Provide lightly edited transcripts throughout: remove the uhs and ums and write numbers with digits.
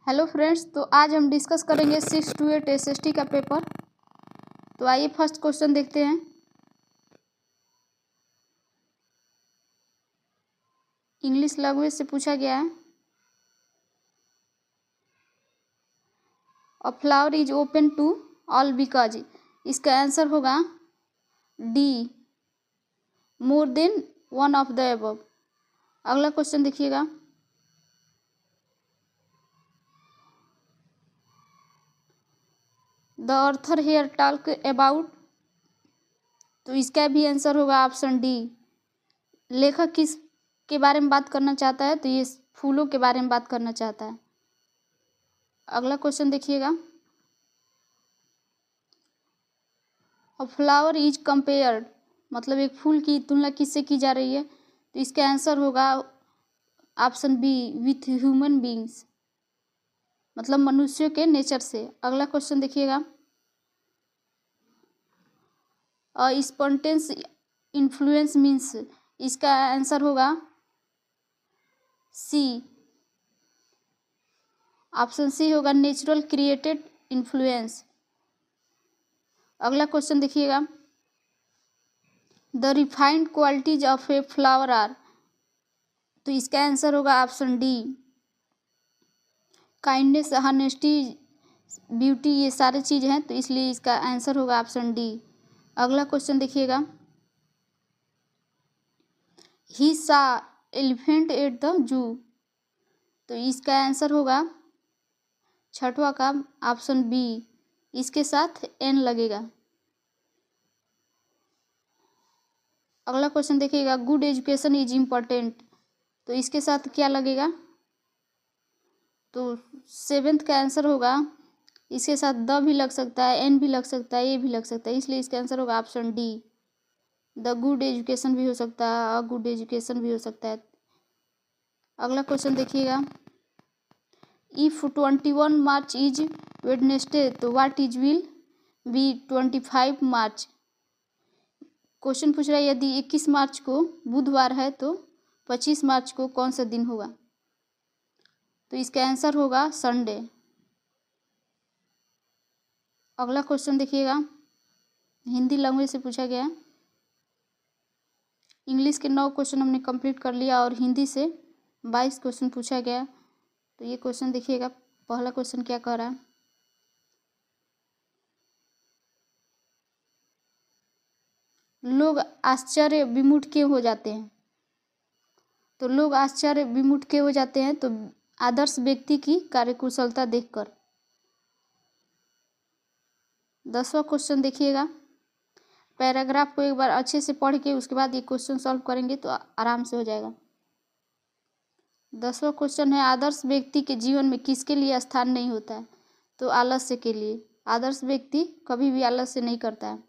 Hello friends, तो आज हम डिस्कस करेंगे 6 to 8 एसएसटी का पेपर। तो आइए फर्स्ट क्वेश्चन देखते हैं। इंग्लिश लैंग्वेज से पूछा गया है। A flower is open to all because. इसका आंसर होगा D, more than one of the above. अगला क्वेश्चन देखिएगा। The author here talk about. तो इसका भी आंसर होगा ऑप्शन डी। लेखक किस के बारे में बात करना चाहता है? तो ये फूलों के बारे में बात करना चाहता है। अगला क्वेश्चन देखिएगा। अ फ्लावर इज कंपेयर्ड, मतलब एक फूल की तुलना किससे की जा रही है? तो इसका आंसर होगा option B, with human beings, मतलब मनुष्यों के नेचर से। अगला क्वेश्चन देखिएगा। Spontaneous influence means. इसका आंसर होगा सी, ऑप्शन सी होगा नेचुरल क्रिएटेड इन्फ्लुएंस। अगला क्वेश्चन देखिएगा। The refined qualities of a flower are. तो इसका आंसर होगा option D, kindness, honesty, beauty, ये सारे चीज़ हैं, तो इसलिए इसका आंसर होगा ऑप्शन डी। अगला क्वेश्चन देखिएगा। ही सा एलिफेंट एट द जू। तो इसका आंसर होगा छठवां का ऑप्शन बी, इसके साथ एन लगेगा। अगला क्वेश्चन देखिएगा। Good education is important. तो इसके साथ क्या लगेगा? तो 7th का आंसर होगा, इसके साथ द भी लग सकता है, एन भी लग सकता है, ए भी लग सकता है, इसलिए इसका आंसर होगा option D. The good education भी हो सकता है, अ गुड एजुकेशन भी हो सकता है। अगला क्वेश्चन देखिएगा। इफ 21 मार्च इज वेडनेसडे, तो what is will be 25 March. Question पूछ रहा है यदि 21 मार्च को बुधवार है तो 25 मार्च को कौन सा दिन होगा? तो इसका आंसर होगा संडे। अगला क्वेश्चन देखिएगा। हिंदी लैंग्वेज से पूछा गया। इंग्लिश के 9 क्वेश्चन हमने कंप्लीट कर लिया और हिंदी से 22 क्वेश्चन पूछा गया। तो ये क्वेश्चन देखिएगा। पहला क्वेश्चन क्या कह रहा है? लोग आश्चर्य विमुख क्यों हो जाते हैं? तो लोग आश्चर्य विमुख क्यों हो जाते हैं? तो आदर्श व्यक्ति की कार्यकुशलता देखकर। 10वां क्वेश्चन देखिएगा। पैराग्राफ को एक बार अच्छे से पढ़ के उसके बाद ये क्वेश्चन सॉल्व करेंगे तो आराम से हो जाएगा। 10वां क्वेश्चन है, आदर्श व्यक्ति के जीवन में किसके लिए स्थान नहीं होता है? तो आलस्य के लिए। आदर्श व्यक्ति कभी भी आलस्य नहीं करता है।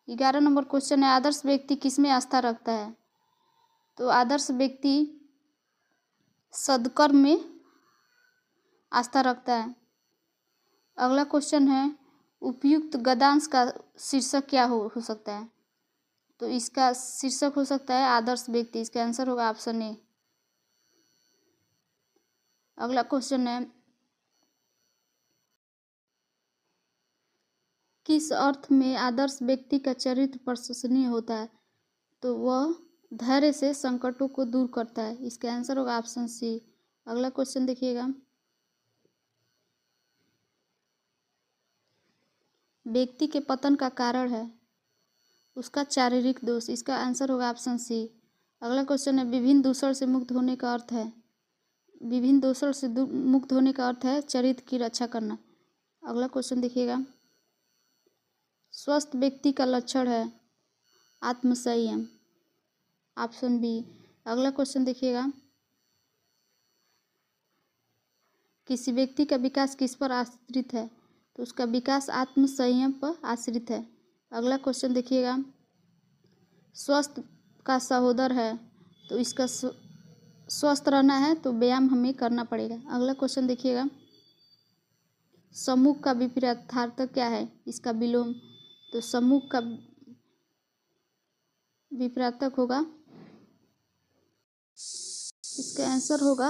11 नंबर क्वेश्चन है, आदर्श व्यक्ति किसमें आस्था रखता है? तो आदर्श व्यक्ति सद्कर्म में आस्था रखता है। अगला क्वेश्चन है, उपयुक्त गद्यांश का शीर्षक क्या हो सकता है? तो इसका शीर्षक हो सकता है आदर्श व्यक्ति। इसका आंसर होगा ऑप्शन ए। अगला क्वेश्चन है, किस अर्थ में आदर्श व्यक्ति का चरित्र प्रशंसनीय होता है? तो वह धैर्य से संकटों को दूर करता है। इसका आंसर होगा ऑप्शन सी। अगला क्वेश्चन देखिएगा। व्यक्ति के पतन का कारण है उसका शारीरिक दोष। इसका आंसर होगा ऑप्शन सी। अगला क्वेश्चन है, विभिन्न दूषण से मुक्त होने का अर्थ है। विभिन्न दूषण से मुक्त होने का अर्थ है चरित्र की रक्षा करना। अगला क्वेश्चन देखिएगा। स्वस्थ व्यक्ति का लक्षण है आत्मसंयम, ऑप्शन बी। अगला क्वेश्चन देखिएगा। किसी व्यक्ति का विकास किस पर आश्रित है? तो उसका विकास आत्मसंयम पर आश्रित है। अगला क्वेश्चन देखिएगा। स्वस्थ का सहोदर है, तो इसका स्वस्थ रहना है तो व्यायाम हमें करना पड़ेगा। अगला क्वेश्चन देखिएगा। सम्मुख का विपरीतार्थक क्या है? इसका विलोम। तो सम्मुख का विपरीतार्थक होगा, इसका आंसर होगा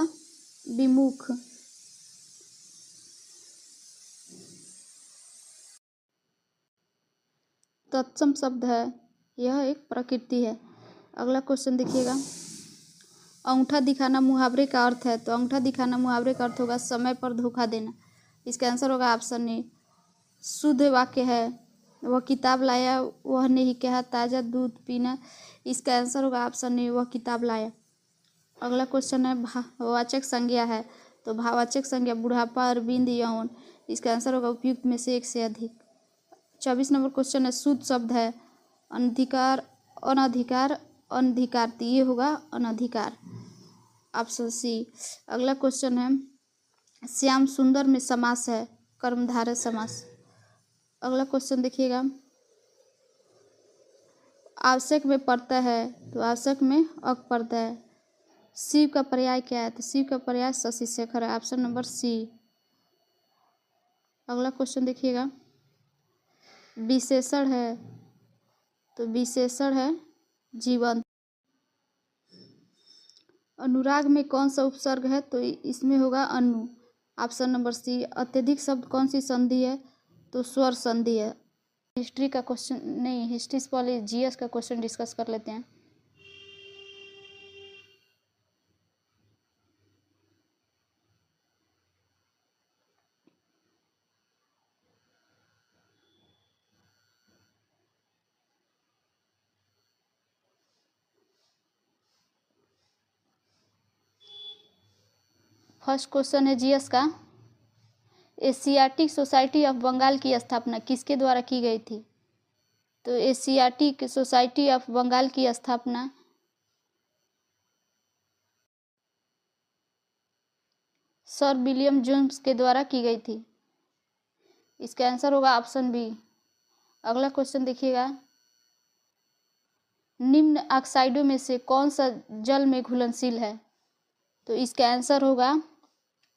विमुख। तत्सम शब्द है, यह एक प्रकृति है। अगला क्वेश्चन देखिएगा, अंगूठा दिखाना मुहावरे का अर्थ है। तो अंगूठा दिखाना मुहावरे का अर्थ होगा समय पर धोखा देना। इसका आंसर होगा ऑप्शन ए। शुद्ध वाक्य है, वह किताब लाया, वह ने ही कहा ताज़ा दूध पीना। इसका आंसर होगा ऑप्शन ए, वह किताब लाया। अगला क्वेश्चन है भाववाचक संज्ञा है। तो भाववाचक संज्ञा बुढ़ापा, अरविंद, यौन। इसका आंसर होगा उपयुक्त में से एक से अधिक। 24 नंबर क्वेश्चन है शुद्ध शब्द है, अनधिकार, अनधिकार, अनधिकारती। ये होगा अनधिकार, ऑप्शन सी। अगला क्वेश्चन है श्याम सुंदर में समास है, कर्मधारय समास। अगला क्वेश्चन देखिएगा, आवश्यक में पड़ता है। तो आवश्यक में अक पड़ता है। शिव का पर्याय क्या है? तो शिव का पर्याय शशि शेखर है, ऑप्शन नंबर सी। अगला क्वेश्चन देखिएगा, विशेषण है। तो विशेषण है जीवन। अनुराग में कौन सा उपसर्ग है? तो इसमें होगा अनु, ऑप्शन नंबर सी। अत्यधिक शब्द कौन सी संधि है? तो स्वर संधि है। हिस्ट्री का क्वेश्चन नहीं, हिस्ट्री से पहले जीएस का क्वेश्चन डिस्कस कर लेते हैं। फर्स्ट क्वेश्चन है जीएस का, एशियाटिक सोसाइटी ऑफ बंगाल की स्थापना किसके द्वारा की गई थी? तो एशियाटिक सोसाइटी ऑफ बंगाल की स्थापना सर विलियम जोन्स के द्वारा की गई थी। इसका आंसर होगा ऑप्शन बी। अगला क्वेश्चन देखिएगा, निम्न ऑक्साइडों में से कौन सा जल में घुलनशील है? तो इसका आंसर होगा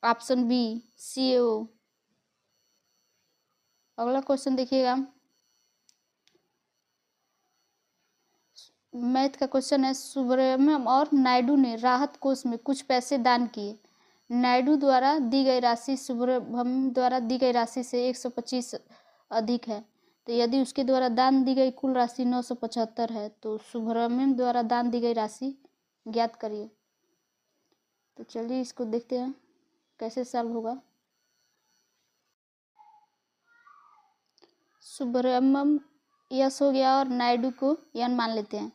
ऑप्शन बी, CaO। अगला क्वेश्चन देखिएगा, मैथ का क्वेश्चन है, सुब्रमण्यम और नायडू ने राहत कोष में कुछ पैसे दान किए। नायडू द्वारा दी गई राशि सुब्रमण्यम द्वारा दी गई राशि से 125 अधिक है। तो यदि उसके द्वारा दान दी गई कुल राशि 975 है, तो सुब्रमण्यम द्वारा दान दी गई राशि ज्ञात करिए। तो चलिए इसको देखते हैं कैसे सॉल्व होगा। सुब्रमण्यम यस हो गया और नायडू को यन मान लेते हैं।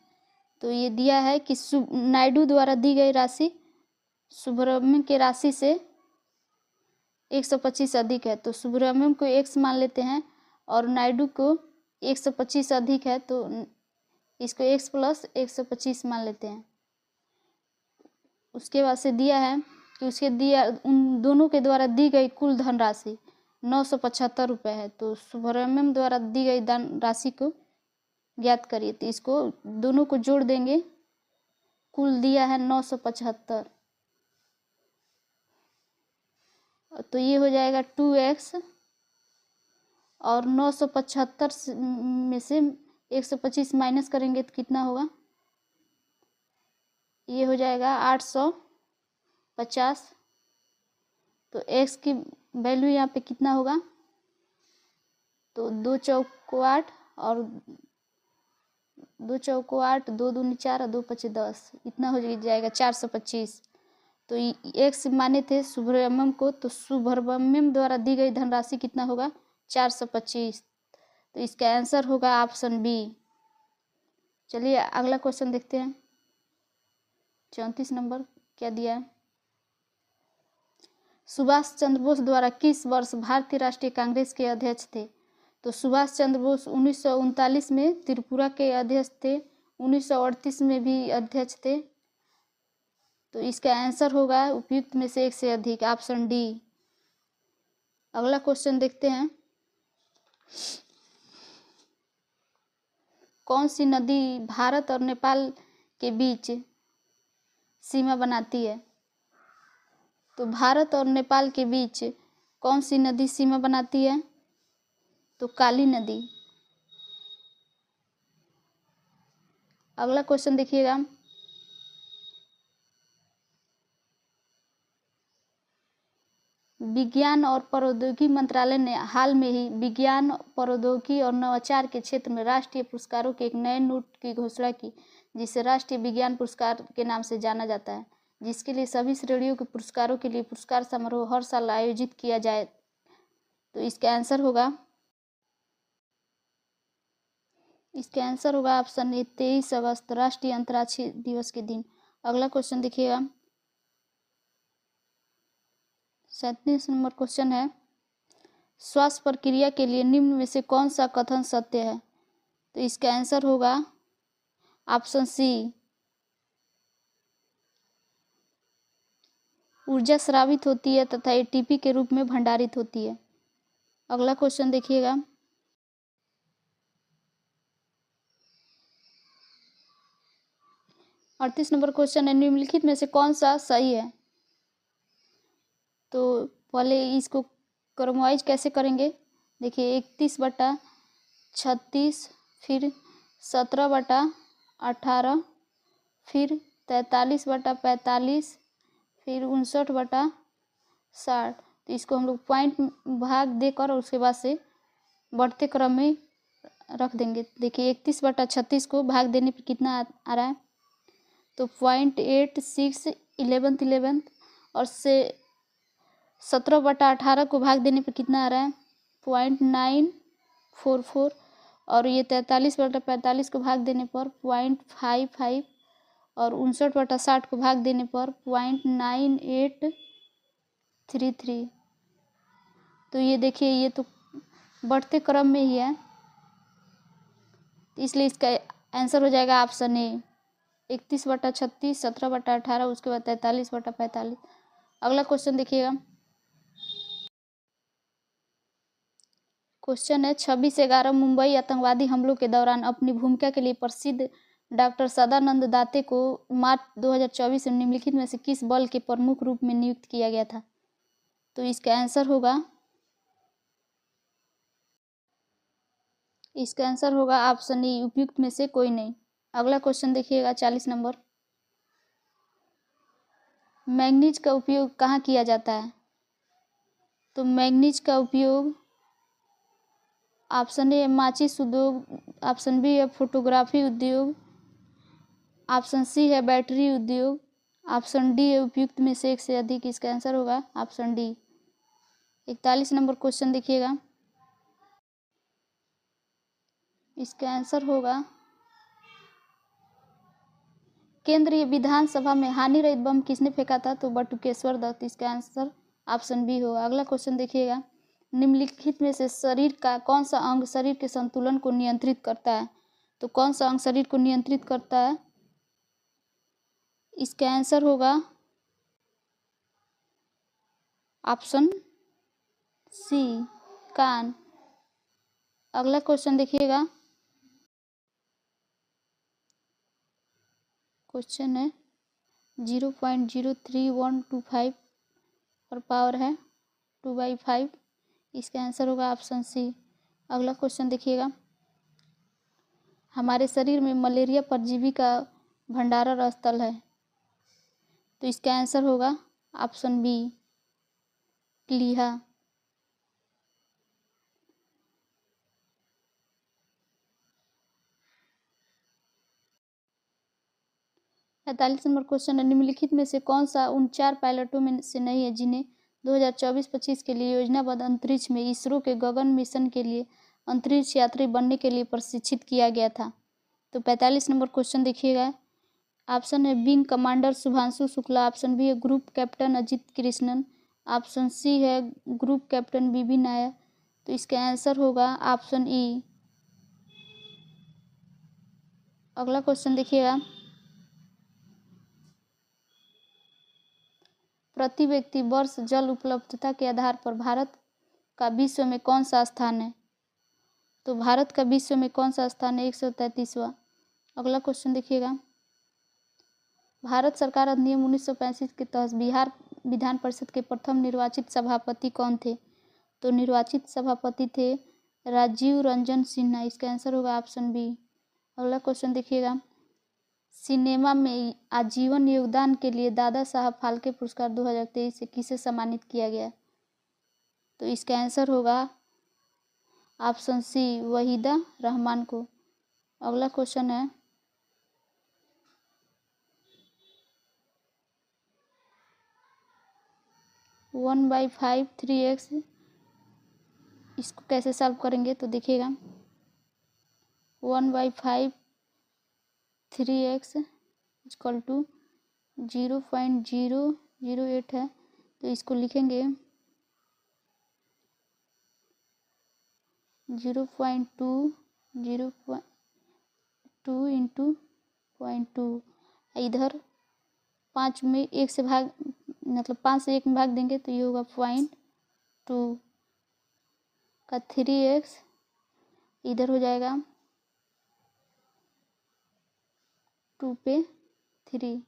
तो ये दिया है कि नायडू द्वारा दी गई राशि सुब्रमण्यम के राशि से 125 अधिक है। तो सुब्रमण्यम को x मान लेते हैं और नायडू को 125 अधिक है, तो इसको x प्लस 125 मान लेते हैं। उसके बाद से दिया है कि उसके दिया उन दोनों के द्वारा दी गई कुल धनराशि 975 रुपये है। तो सुब्रमण्यम द्वारा दी गई धन राशि को ज्ञात करिए। तो इसको दोनों को जोड़ देंगे, कुल दिया है 975। तो ये हो जाएगा 2x और 975 में से 125 माइनस करेंगे तो कितना होगा? ये हो जाएगा 850। तो x की वैल्यू यहाँ पे कितना होगा? तो 2 चौको 8 और 2 चौको 8, 2 दूनी 4 और 2 पचे 10, इतना हो जाएगा 425। तो x माने थे सुब्रमण्यम को, तो सुब्रमण्यम द्वारा दी गई धनराशि कितना होगा? 425। तो इसका आंसर होगा ऑप्शन बी। चलिए अगला क्वेश्चन देखते हैं। 34 नंबर क्या दिया है? सुभाष चंद्र बोस द्वारा किस वर्ष भारतीय राष्ट्रीय कांग्रेस के अध्यक्ष थे? तो सुभाष चंद्र बोस 1939 में त्रिपुरा के अध्यक्ष थे, 1938 में भी अध्यक्ष थे। तो इसका आंसर होगा उपयुक्त में से एक से अधिक, ऑप्शन डी। अगला क्वेश्चन देखते हैं, कौन सी नदी भारत और नेपाल के बीच सीमा बनाती है? तो भारत और नेपाल के बीच कौन सी नदी सीमा बनाती है? तो काली नदी। अगला क्वेश्चन देखिएगा, विज्ञान और प्रौद्योगिकी मंत्रालय ने हाल में ही विज्ञान, प्रौद्योगिकी और नवाचार के क्षेत्र में राष्ट्रीय पुरस्कारों के एक नए नोट की घोषणा की, जिसे राष्ट्रीय विज्ञान पुरस्कार के नाम से जाना जाता है, जिसके लिए सभी श्रेणियों के पुरस्कारों के लिए पुरस्कार समारोह हर साल आयोजित किया जाए। तो इसका आंसर होगा ऑप्शन ए 23 अगस्त, राष्ट्रीय अंतर्राष्ट्रीय दिवस के दिन। अगला क्वेश्चन देखिएगा, 37 नंबर क्वेश्चन है, श्वास प्रक्रिया के लिए निम्न में से कौन सा कथन सत्य है? तो इसका आंसर होगा ऑप्शन सी, ऊर्जा स्रावित होती है तथा एटीपी के रूप में भंडारित होती है। अगला क्वेश्चन देखिएगा, 38 नंबर क्वेश्चन है, निम्नलिखित में से कौन सा सही है? तो पहले इसको क्रमवाइज कैसे करेंगे, देखिए 31/36, फिर 17/18, फिर 43/45, फिर 59/60। तो इसको हम लोग पॉइंट भाग देकर और उसके बाद से बढ़ते क्रम में रख देंगे। देखिए 31/36 को भाग देने पर कितना आ रहा है, तो 0.86 11th, और से 17/18 को भाग देने पर कितना आ रहा है 0.944, और ये 43/45 को भाग देने पर 0.55, और 59/60 को भाग देने पर 0.9833। तो ये देखिए ये तो बढ़ते क्रम में ही है, इसलिए इसका आंसर हो जाएगा ऑप्शन ए 31/36, 17/18, उसके बाद 43/45। अगला क्वेश्चन देखिएगा, क्वेश्चन है 26/11 मुंबई आतंकवादी हमलों के दौरान अपनी भूमिका के लिए प्रसिद्ध डॉक्टर सदानंद दाते को मार्च 2024 में निम्नलिखित में से किस बल के प्रमुख रूप में नियुक्त किया गया था? तो इसका आंसर होगा ऑप्शन ई, उपयुक्त में से कोई नहीं। अगला क्वेश्चन देखिएगा 40 नंबर, मैंगनीज का उपयोग कहाँ किया जाता है? तो मैंगनीज का उपयोग ऑप्शन ए माचिस उद्योग, ऑप्शन बी है फोटोग्राफी उद्योग, ऑप्शन सी है बैटरी उद्योग, ऑप्शन डी है उपयुक्त में से एक से अधिक। इसका आंसर होगा ऑप्शन डी। 41 नंबर क्वेश्चन देखिएगा, इसका आंसर होगा केंद्रीय विधानसभा में हानि रहित बम किसने फेंका था? तो बटुकेश्वर दत्त। इसका आंसर ऑप्शन बी होगा। अगला क्वेश्चन देखिएगा, निम्नलिखित में से शरीर का कौन सा अंग शरीर के संतुलन को नियंत्रित करता है? तो कौन सा अंग शरीर को नियंत्रित करता है? इसका आंसर होगा ऑप्शन सी, कान। अगला क्वेश्चन देखिएगा, क्वेश्चन है 0.03125 और पावर है 2/5। इसका आंसर होगा ऑप्शन सी। अगला क्वेश्चन देखिएगा, हमारे शरीर में मलेरिया परजीवी का भंडारण स्थल है, तो इसका आंसर होगा ऑप्शन बी, प्लीहा। 45 नंबर क्वेश्चन है, निम्नलिखित में से कौन सा उन 4 पायलटों में से नहीं है जिन्हें 2024-25 के लिए योजनाबद्ध अंतरिक्ष में इसरो के गगन मिशन के लिए अंतरिक्ष यात्री बनने के लिए प्रशिक्षित किया गया था? तो 45 नंबर क्वेश्चन देखिएगा, ऑप्शन है wing commander Shubhanshu Shukla, option B है group captain Ajit Krishnan, option C है ग्रुप कैप्टन बीबी नायर। तो इसका आंसर होगा ऑप्शन ई। अगला क्वेश्चन देखिएगा, प्रति व्यक्ति वर्ष जल उपलब्धता के आधार पर भारत का विश्व में कौन सा स्थान है? तो भारत का विश्व में कौन सा स्थान है? 133वां। अगला क्वेश्चन देखिएगा, भारत सरकार अधिनियम 1965 के तहत बिहार विधान परिषद के प्रथम निर्वाचित सभापति कौन थे? तो निर्वाचित सभापति थे राजीव रंजन सिन्हा। इसका आंसर होगा ऑप्शन बी। अगला क्वेश्चन देखिएगा, सिनेमा में आजीवन योगदान के लिए दादा साहब फाल्के पुरस्कार 2023 से किसे सम्मानित किया गया? तो इसका आंसर होगा ऑप्शन सी, वहीदा रहमान को। अगला क्वेश्चन है 1/5 3x, इसको कैसे सॉल्व करेंगे तो देखिएगा 1/5 3x इक्वल टू 0.008 है, तो इसको लिखेंगे 0.2 इंटू 0.2, इधर 5 में 1 से भाग, मतलब 5 से 1 में भाग देंगे तो ये होगा 0.2 का 3x, इधर हो जाएगा 2 पे 3,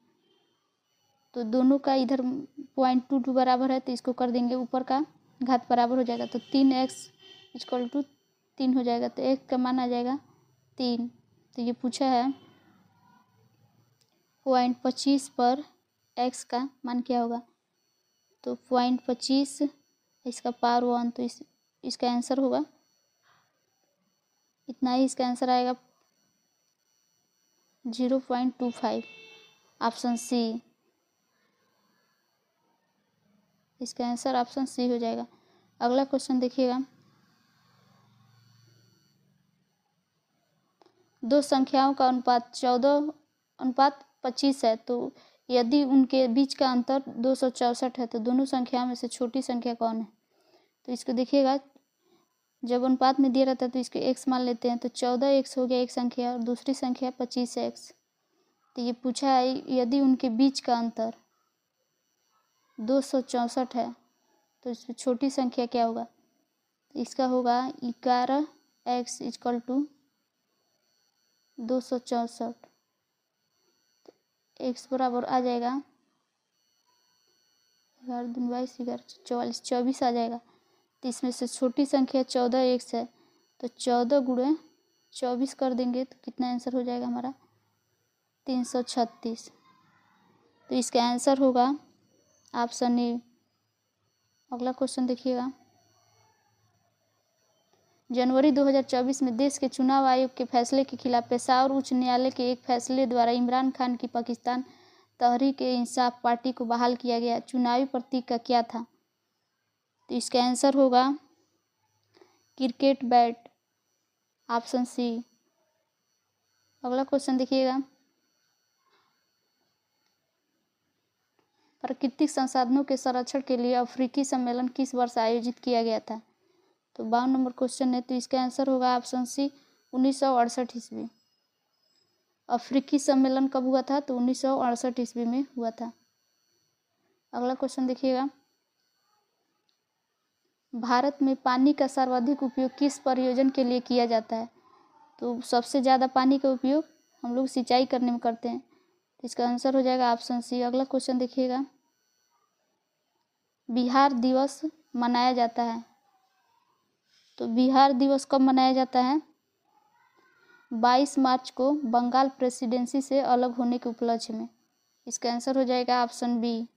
तो दोनों का इधर 0.22 बराबर है, तो इसको कर देंगे ऊपर का घात बराबर हो जाएगा, तो 3x इक्वल टू 3 हो जाएगा, तो x का मान आ जाएगा 3। तो ये पूछा है 0.25 पर x का मान क्या होगा, तो 0.25 इसका पावर 1, तो इसका आंसर होगा इतना ही, इसका आंसर आएगा 0.25, ऑप्शन सी। इसका आंसर ऑप्शन सी हो जाएगा। अगला क्वेश्चन देखिएगा, दो संख्याओं का अनुपात 14:25 है, तो यदि उनके बीच का अंतर 264 है तो दोनों संख्याओं में से छोटी संख्या कौन है। तो इसको देखिएगा, जब अनुपात में दिया रहता है तो इसके x मान लेते हैं, तो 14x हो गया एक संख्या और दूसरी संख्या 25x। तो ये पूछा है यदि उनके बीच का अंतर 264 है तो इसमें छोटी संख्या क्या होगा, इसका होगा 11x इक्वल टू 264, x बराबर आ जाएगा 11 दूनी 22 11 44 24 आ जाएगा। तो इसमें से छोटी संख्या 14x है, तो 14 गुणे 24 कर देंगे तो कितना आंसर हो जाएगा हमारा 336। तो इसका आंसर होगा ऑप्शन ए। अगला क्वेश्चन देखिएगा, जनवरी 2024 में देश के चुनाव आयोग के फैसले के खिलाफ पेशावर उच्च न्यायालय के एक फैसले द्वारा इमरान खान की पाकिस्तान तहरीक-ए-इंसाफ पार्टी को बहाल किया गया। चुनावी प्रतीक का क्या था, तो इसका आंसर होगा क्रिकेट बैट, ऑप्शन सी। अगला क्वेश्चन देखिएगा, प्राकृतिक संसाधनों के संरक्षण के लिए अफ्रीकी सम्मेलन किस वर्ष आयोजित किया गया था। तो 52 नंबर क्वेश्चन है, तो इसका आंसर होगा ऑप्शन सी 1968 ईस्वी। अफ्रीकी सम्मेलन कब हुआ था, तो 1968 ईस्वी में हुआ था। अगला क्वेश्चन देखिएगा, भारत में पानी का सर्वाधिक उपयोग किस प्रयोजन के लिए किया जाता है। तो सबसे ज़्यादा पानी का उपयोग हम लोग सिंचाई करने में करते हैं, तो इसका आंसर हो जाएगा ऑप्शन सी। अगला क्वेश्चन देखिएगा, बिहार दिवस मनाया जाता है, तो बिहार दिवस कब मनाया जाता है, 22 मार्च को बंगाल प्रेसिडेंसी से अलग होने के उपलक्ष्य में। इसका आंसर हो जाएगा ऑप्शन बी।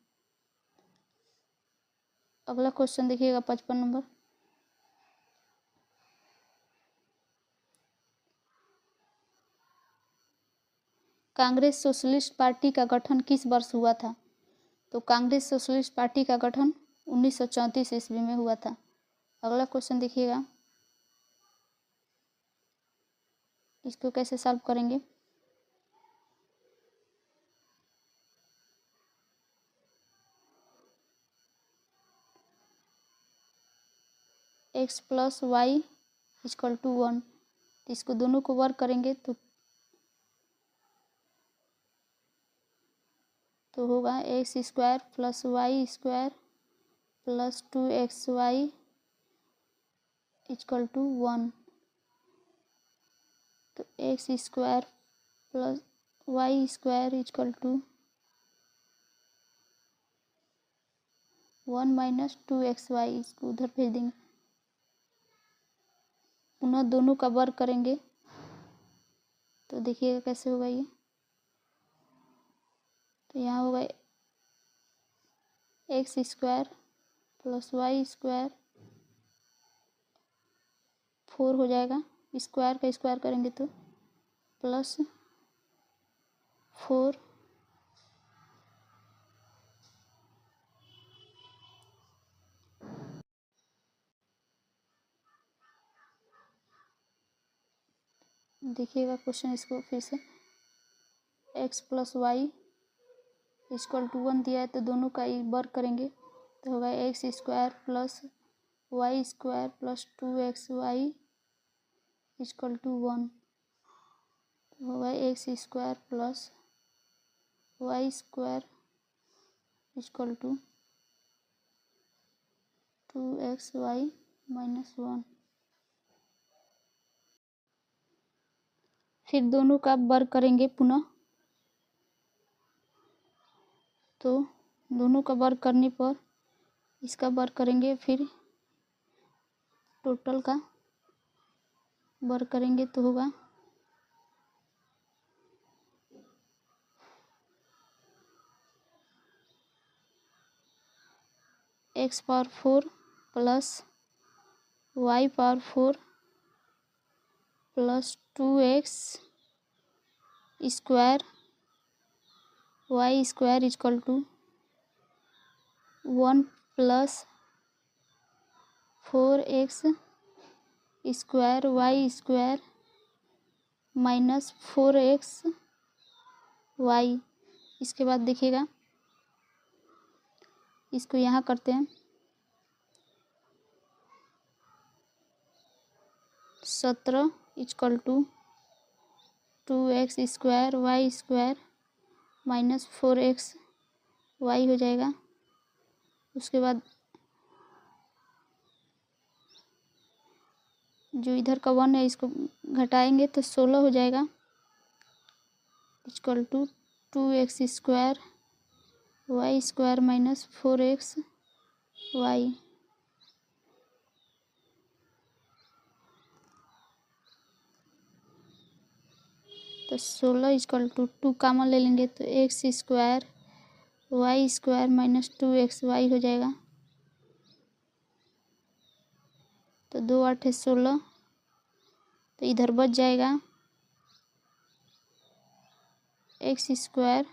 अगला क्वेश्चन देखिएगा 55 नंबर, कांग्रेस सोशलिस्ट पार्टी का गठन किस वर्ष हुआ था। तो कांग्रेस सोशलिस्ट पार्टी का गठन 1934 ईस्वी में हुआ था। अगला क्वेश्चन देखिएगा, इसको कैसे सॉल्व करेंगे, x + y = 1, इसको दोनों को वर्क करेंगे तो होगा x² + y² + 2xy = 1, तो x² + y² = 1 - 2xy, इसको उधर भेज देंगे, पुनः दोनों का वर्ग करेंगे तो देखिएगा कैसे होगा ये, तो यहाँ होगा x² + y² 4 हो जाएगा, स्क्वायर का स्क्वायर करेंगे तो प्लस 4 देखिएगा क्वेश्चन इसको फिर से, x plus y equal to 1 दिया है तो दोनों का ही वर्क करेंगे तो होगा x square plus y square plus 2xy equal to 1, तो होगा x square plus y square equal to 2xy minus 1। फिर दोनों का वर्क करेंगे पुनः, तो दोनों का वर्क करने पर इसका वर्क करेंगे, फिर टोटल का वर्क करेंगे तो होगा x power 4 plus y power 4 plus 2x square y square equal to 1 plus 4x square y square minus 4x y. इसके बाद देखिएगा इसको यहाँ करते हैं, 17 equal to 2x square y square minus 4x y हो जाएगा। उसके बाद जो इधर का 1 है इसको घटाएंगे तो 16 हो जाएगा equal to 2x square y square minus 4x y. तो 16 इक्वल टू 2 कॉमन ले लेंगे तो x square y square minus 2xy हो जाएगा। तो 2 8 है 16, तो इधर बच जाएगा एक्स स्क्वायर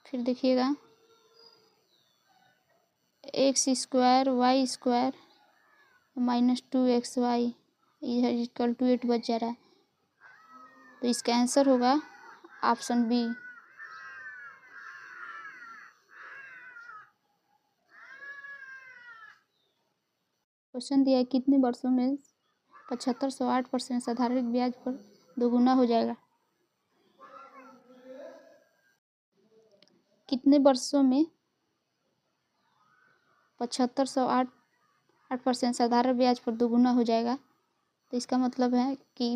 फिर देखिएगा x square y square minus 2xy, इधर इक्वल टू 8 बच जा रहा है। तो इसका आंसर होगा ऑप्शन बी। क्वेश्चन दिया है कितने वर्षों में 7508% साधारण ब्याज पर दोगुना हो जाएगा। कितने वर्षों में 7508% साधारण ब्याज पर दोगुना हो जाएगा। तो इसका मतलब है कि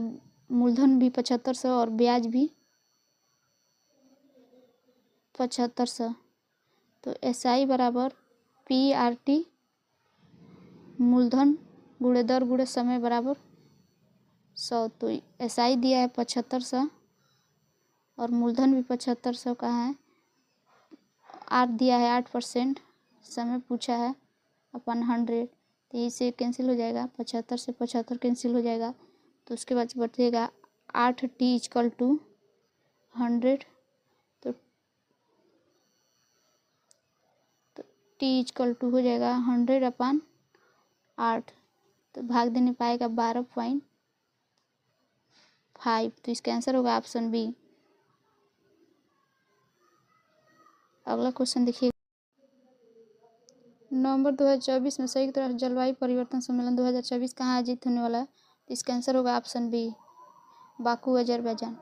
मूलधन भी 7500 और ब्याज भी 7500। तो SI बराबर PRT मूलधन गुणे दर गुणे समय बराबर 100। तो SI दिया है 7500 और मूलधन भी 7500 का है, R दिया है 8%, समय पूछा है अपन 100, तो इसे कैंसिल हो जाएगा, 75 से 75 कैंसिल हो जाएगा। तो उसके बाद बचेगा 8t इक्वल टू 100, तो t इक्वल टू हो जाएगा 100/8, तो भाग देने पाएगा 12.5। तो इसका आंसर होगा ऑप्शन बी। अगला क्वेश्चन देखिए, नवंबर 2024 में संयुक्त राष्ट्र जलवायु परिवर्तन सम्मेलन 2024 कहाँ आयोजित होने वाला है। तो इसका आंसर होगा ऑप्शन बी, बाकू अजरबैजान।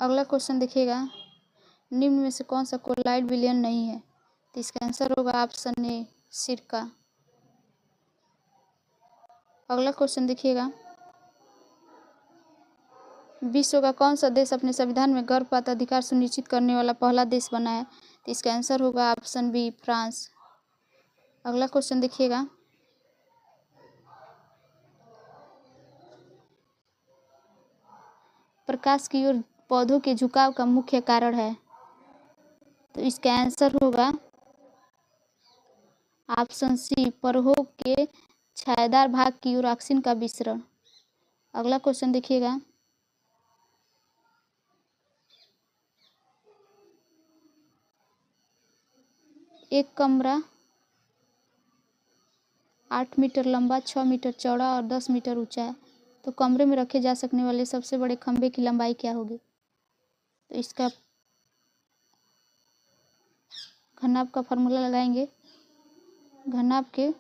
अगला क्वेश्चन देखिएगा, निम्न में से कौन सा कोलाइड विलयन नहीं है। तो इसका आंसर होगा ऑप्शन ए, सिरका। अगला क्वेश्चन देखिएगा, विश्व का कौन सा देश अपने संविधान में गर्भपात अधिकार सुनिश्चित करने वाला पहला देश बना है। तो इसका आंसर होगा ऑप्शन बी, फ्रांस। अगला क्वेश्चन देखिएगा, प्रकाश की ओर पौधों के झुकाव का मुख्य कारण है। तो इसका आंसर होगा ऑप्शन सी परहों के छायादार भाग की ओर ऑक्सीजन का विसरण। अगला क्वेश्चन देखिएगा, एक कमरा 8 मीटर लंबा, 6 मीटर चौड़ा और 10 मीटर ऊंचा है, तो कमरे में रखे जा सकने वाले सबसे बड़े खंभे की लंबाई क्या होगी? तो इसका घनाभ का फॉर्मूला लगाएंगे। घनाभ के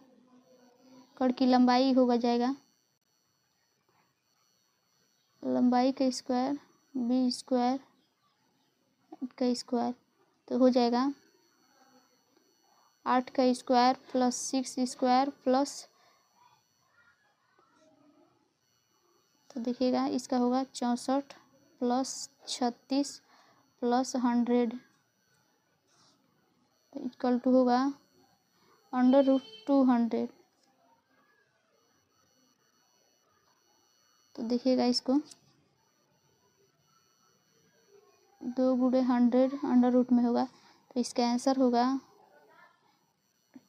कण की लंबाई होगा जाएगा लंबाई का स्क्वायर बी स्क्वायर का स्क्वायर, तो हो जाएगा 8 का स्क्वायर प्लस 6 स्क्वायर प्लस, तो देखिएगा इसका होगा 64 प्लस 36 प्लस 100 इक्वल टू होगा √200। तो देखिएगा इसको 2 गुणे 100 अंडर रूट में होगा, तो इसका आंसर होगा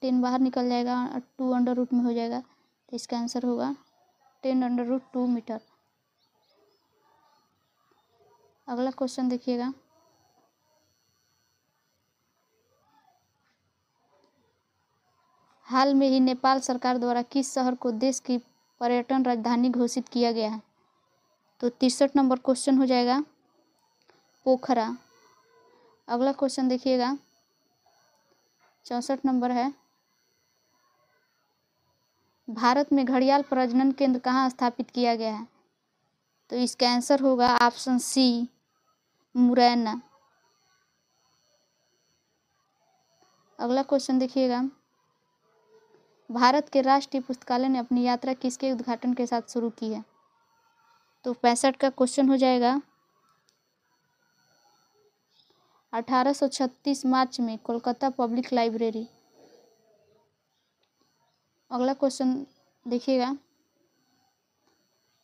10 बाहर निकल जाएगा, 2 अंडर रूट में हो जाएगा, तो इसका आंसर होगा 10√2 मीटर। अगला क्वेश्चन देखिएगा, हाल में ही नेपाल सरकार द्वारा किस शहर को देश की पर्यटन राजधानी घोषित किया गया है? तो 63 नंबर क्वेश्चन हो जाएगा पोखरा। अगला क्वेश्चन देखिएगा 64 नंबर है, भारत में घड़ियाल प्रजनन केंद्र कहाँ स्थापित किया गया है? तो इसका आंसर होगा ऑप्शन सी मुरैना। अगला क्वेश्चन देखिएगा, भारत के राष्ट्रीय पुस्तकालय ने अपनी यात्रा किसके उद्घाटन के साथ शुरू की है? तो 65 का क्वेश्चन हो जाएगा 1836 मार्च में कोलकाता पब्लिक लाइब्रेरी। अगला क्वेश्चन देखिएगा,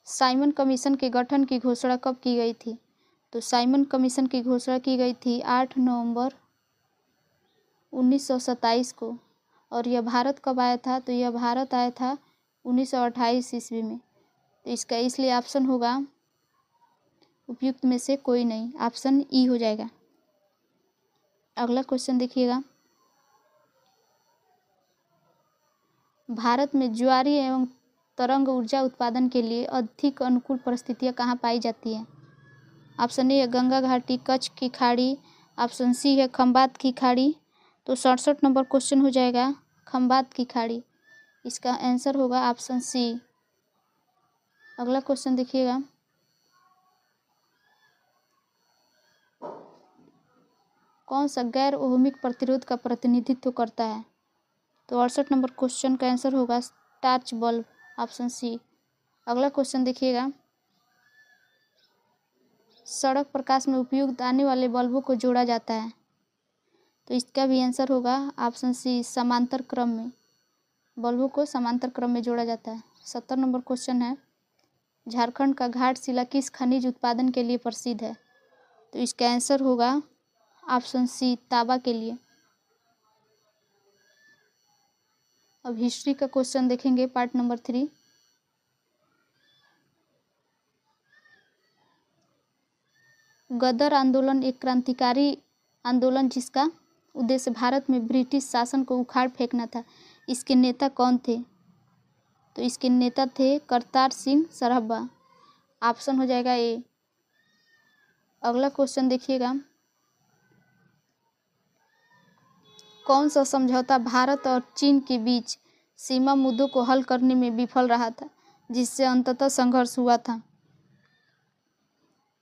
साइमन कमीशन के गठन की घोषणा कब की गई थी? तो साइमन कमीशन की घोषणा की गई थी 8 नवंबर 1927 को, और यह भारत कब आया था? तो यह भारत आया था 1928 ईस्वी में। तो इसका इसलिए ऑप्शन होगा उपयुक्त में से कोई नहीं, ऑप्शन ई हो जाएगा। अगला क्वेश्चन देखिएगा, भारत में ज्वारीय एवं तरंग ऊर्जा उत्पादन के लिए अधिक अनुकूल परिस्थितियां कहाँ पाई जाती हैं? ऑप्शन ए है गंगा घाटी, कच्छ की खाड़ी, ऑप्शन सी है खंबात की खाड़ी। तो 67 नंबर क्वेश्चन हो जाएगा खंबात की खाड़ी, इसका आंसर होगा ऑप्शन सी। अगला क्वेश्चन देखिएगा, कौन सा गैर ओहमिक प्रतिरोध का प्रतिनिधित्व करता है? तो 68 नंबर क्वेश्चन का आंसर होगा टार्च बल्ब, ऑप्शन सी। अगला क्वेश्चन देखिएगा, सड़क प्रकाश में उपयुक्त आने वाले बल्बों को जोड़ा जाता है? तो इसका भी आंसर होगा ऑप्शन सी समांतर क्रम में, बल्बों को समांतर क्रम में जोड़ा जाता है। 70 नंबर क्वेश्चन है, झारखंड का घाटशिला किस खनिज उत्पादन के लिए प्रसिद्ध है? तो इसका आंसर होगा ऑप्शन सी तांबा के लिए। अब हिस्ट्री का क्वेश्चन देखेंगे पार्ट नंबर 3। गदर आंदोलन एक क्रांतिकारी आंदोलन जिसका उद्देश्य भारत में ब्रिटिश शासन को उखाड़ फेंकना था, इसके नेता कौन थे? तो इसके नेता थे करतार सिंह सराभा, ऑप्शन हो जाएगा ए। अगला क्वेश्चन देखिएगा, कौन सा समझौता भारत और चीन के बीच सीमा मुद्दों को हल करने में विफल रहा था, जिससे अंततः संघर्ष हुआ था?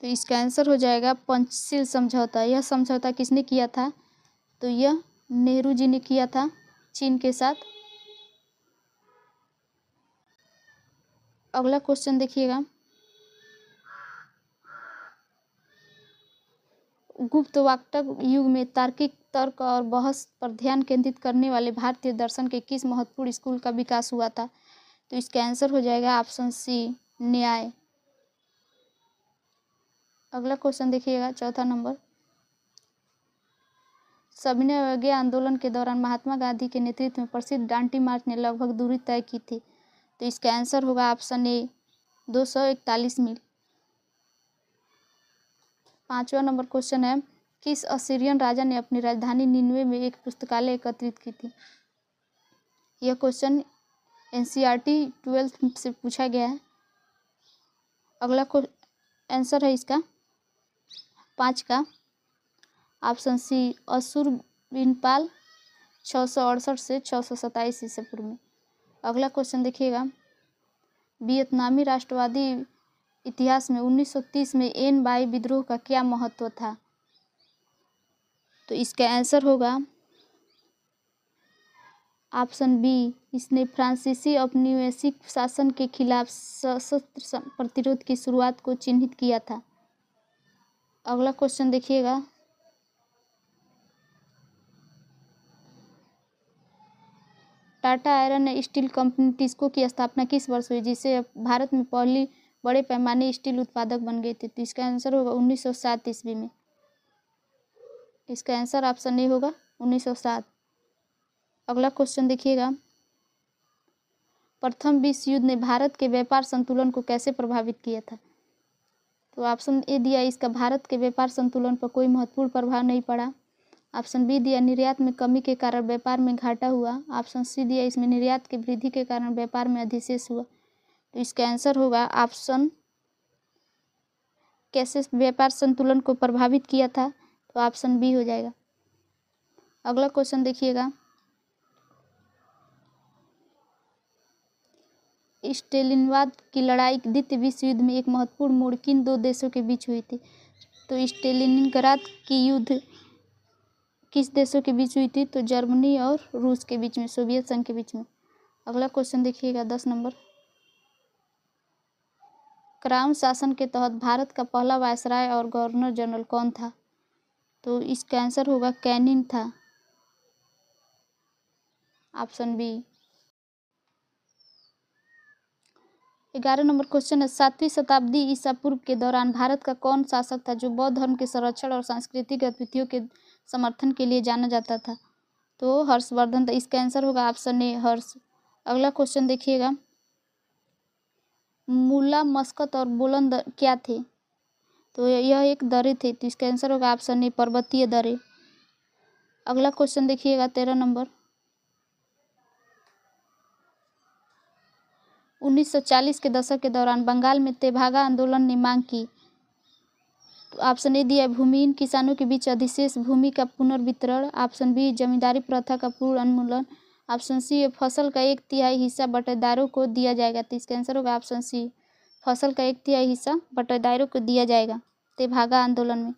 तो इसका आंसर हो जाएगा पंचशील समझौता। यह समझौता किसने किया था? तो यह नेहरू जी ने किया था चीन के साथ। अगला क्वेश्चन देखिएगा, गुप्तवाक्टक युग में तार्किक तर्क और बहस पर ध्यान केंद्रित करने वाले भारतीय दर्शन के किस महत्वपूर्ण स्कूल का विकास हुआ था? तो इसका आंसर हो जाएगा ऑप्शन सी न्याय। अगला क्वेश्चन देखिएगा चौथा नंबर, सविनय अवज्ञा आंदोलन के दौरान महात्मा गांधी के नेतृत्व में प्रसिद्ध डांडी मार्च ने लगभग दूरी तय की थी? तो इसका आंसर होगा ऑप्शन ए 241 मील। 5वां नंबर क्वेश्चन है, किस असीरियन राजा ने अपनी राजधानी निन्वे में एक पुस्तकालय एकत्रित की थी? यह क्वेश्चन एनसीईआरटी 12th से पूछा गया है। अगला आंसर है इसका 5 का ऑप्शन सी अशुरबीनपाल 668 से 627 ईसा पूर्व में। अगला क्वेश्चन देखिएगा, वियतनामी राष्ट्रवादी इतिहास में 1930 में एन बाई विद्रोह का क्या महत्व था? तो इसका आंसर होगा ऑप्शन बी, इसने फ्रांसीसी औपनिवेशिक शासन के खिलाफ सशस्त्र प्रतिरोध की शुरुआत को चिन्हित किया था। अगला क्वेश्चन देखिएगा, Tata iron steel company TISCO की स्थापना किस वर्ष हुई, जिससे भारत में पहली बड़े पैमाने स्टील उत्पादक बन गए थे? तो इसका आंसर होगा 1907 ईस्वी में। इसका आंसर ऑप्शन ए होगा 1907। अगला क्वेश्चन देखिएगा, प्रथम विश्व युद्ध ने भारत के व्यापार संतुलन को कैसे प्रभावित किया था? तो ऑप्शन ए दिया, इसका भारत के व्यापार संतुलन पर कोई महत्वपूर्ण प्रभाव नहीं पड़ा। ऑप्शन बी दिया, निर्यात में कमी के कारण व्यापार में घाटा हुआ। ऑप्शन सी दिया, इसमें निर्यात की वृद्धि के कारण व्यापार में अधिशेष हुआ। तो इसका आंसर होगा ऑप्शन, कैसे व्यापार संतुलन को प्रभावित किया था? तो ऑप्शन बी हो जाएगा। अगला क्वेश्चन देखिएगा, स्टेलिनग्राद की लड़ाई द्वितीय विश्व युद्ध में एक महत्वपूर्ण मोड़ किन दो देशों के बीच हुई थी? तो स्टेलिनग्राद की युद्ध किस देशों के बीच हुई थी? तो जर्मनी और रूस के बीच में, सोवियत संघ के बीच में। अगला क्वेश्चन देखिएगा 10 नंबर, क्राउन शासन के तहत भारत का पहला वायसराय और गवर्नर जनरल कौन था? तो इसका आंसर होगा कैनिंग था। Option B. 11 नंबर क्वेश्चन है, 7वीं शताब्दी ईसा पूर्व के दौरान भारत का कौन शासक था जो बौद्ध धर्म के संरक्षण और सांस्कृतिक गतिविधियों के समर्थन के लिए जाना जाता था? तो हर्षवर्धन था। इसका आंसर होगा ऑप्शन ए हर्ष। अगला क्वेश्चन देखिएगा, मुला, मस्कत और बोलन क्या थे? तो यह एक दरे थे। तो इसका आंसर होगा ऑप्शन ए पर्वतीय दरे। अगला क्वेश्चन देखिएगा 13 नंबर, 1940 के दशक के दौरान बंगाल में तेभागा आंदोलन ने मांग की। तो ऑप्शन ए दिया, भूमिहीन किसानों के बीच अधिशेष भूमि का पुनर्वितरण। ऑप्शन बी, जमींदारी प्रथा का पूर्ण उन्मूलन। ऑप्शन सी, फसल का 1/3 हिस्सा बटेदारों को दिया जाएगा। तो इसका आंसर होगा ऑप्शन सी, फसल का 1/3 हिस्सा बटेदारों को दिया जाएगा तेभागा आंदोलन में।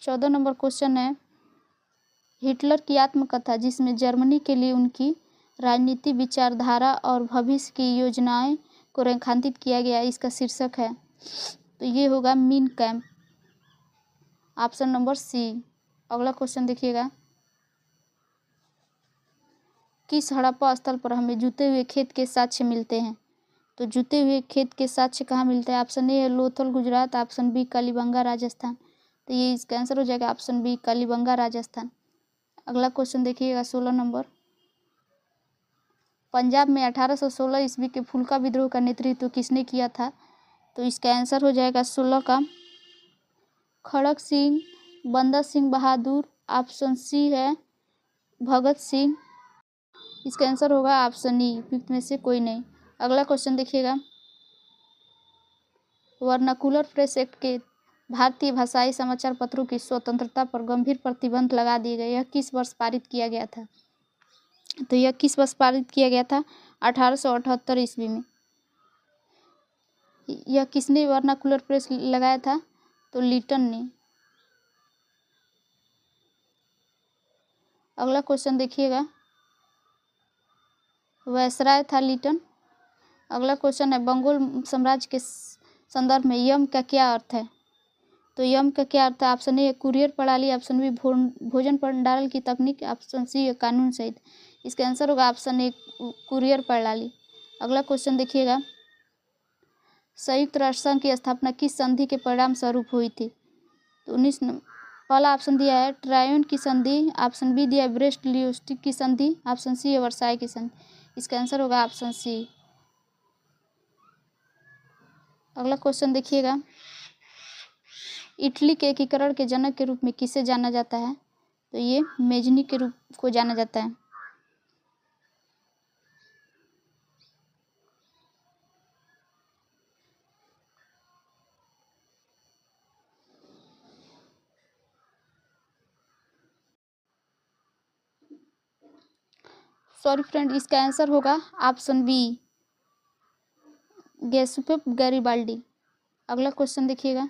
14 नंबर क्वेश्चन है, हिटलर की आत्मकथा जिसमें जर्मनी के लिए उनकी राजनीति, विचारधारा और भविष्य की योजनाएं को रेखांकित किया गया, इसका शीर्षक है? तो ये होगा Mein Kampf. Option number C. अगला क्वेश्चन देखिएगा, किस हड़प्पा स्थल पर हमें जूते हुए खेत के साक्ष्य मिलते हैं? तो जूते हुए खेत के साक्ष्य कहाँ मिलते हैं? ऑप्शन ए है लोथल गुजरात, ऑप्शन बी कालीबंगा राजस्थान। तो ये इसका आंसर हो जाएगा ऑप्शन बी कालीबंगा राजस्थान। अगला क्वेश्चन देखिएगा 16 नंबर, पंजाब में 1816 ईस्वी के फुल्का विद्रोह का नेतृत्व किसने किया था? तो इसका आंसर हो जाएगा 16 का खड़क सिंह, बंदा सिंह बहादुर। ऑप्शन सी है भगत सिंह। इसका आंसर होगा ऑप्शन ई, में से कोई नहीं। अगला क्वेश्चन देखिएगा, वर्नाकुलर प्रेस एक्ट के भारतीय भाषाई समाचार पत्रों की स्वतंत्रता पर गंभीर प्रतिबंध लगा दिए गए, यह किस वर्ष पारित किया गया था? तो यह किस वर्ष पारित किया गया था? 1878 ईस्वी में। यह किसने वर्नाकुलर प्रेस लगाया था? तो लिटन ने। अगला क्वेश्चन देखिएगा, वायसराय था लिटन। अगला क्वेश्चन है, बंगाल साम्राज्य के संदर्भ में यम का क्या अर्थ है? तो यम का क्या अर्थ है? ऑप्शन ए कुरियर प्रणाली, ऑप्शन बी भोजन भंडारण की तकनीक, ऑप्शन सी कानून सहित। इसका आंसर होगा ऑप्शन ए कुरियर प्रणाली। अगला क्वेश्चन देखिएगा, संयुक्त राष्ट्र संघ की स्थापना किस संधि के परिणाम स्वरूप हुई थी? तो 19 पहला ऑप्शन दिया है ट्रायोन की संधि, ऑप्शन बी दिया है ब्रेस्ट लियोस्टिक की संधि, ऑप्शन सी है वर्साई की संधि। इसका आंसर होगा ऑप्शन सी। अगला क्वेश्चन देखिएगा, इटली के एकीकरण के जनक के रूप में किसे जाना जाता है? तो ये मेजनी के रूप को जाना जाता है। सॉरी फ्रेंड, इसका आंसर होगा ऑप्शन बी गैसुपे गैरिबाल्डी। अगला क्वेश्चन देखिएगा,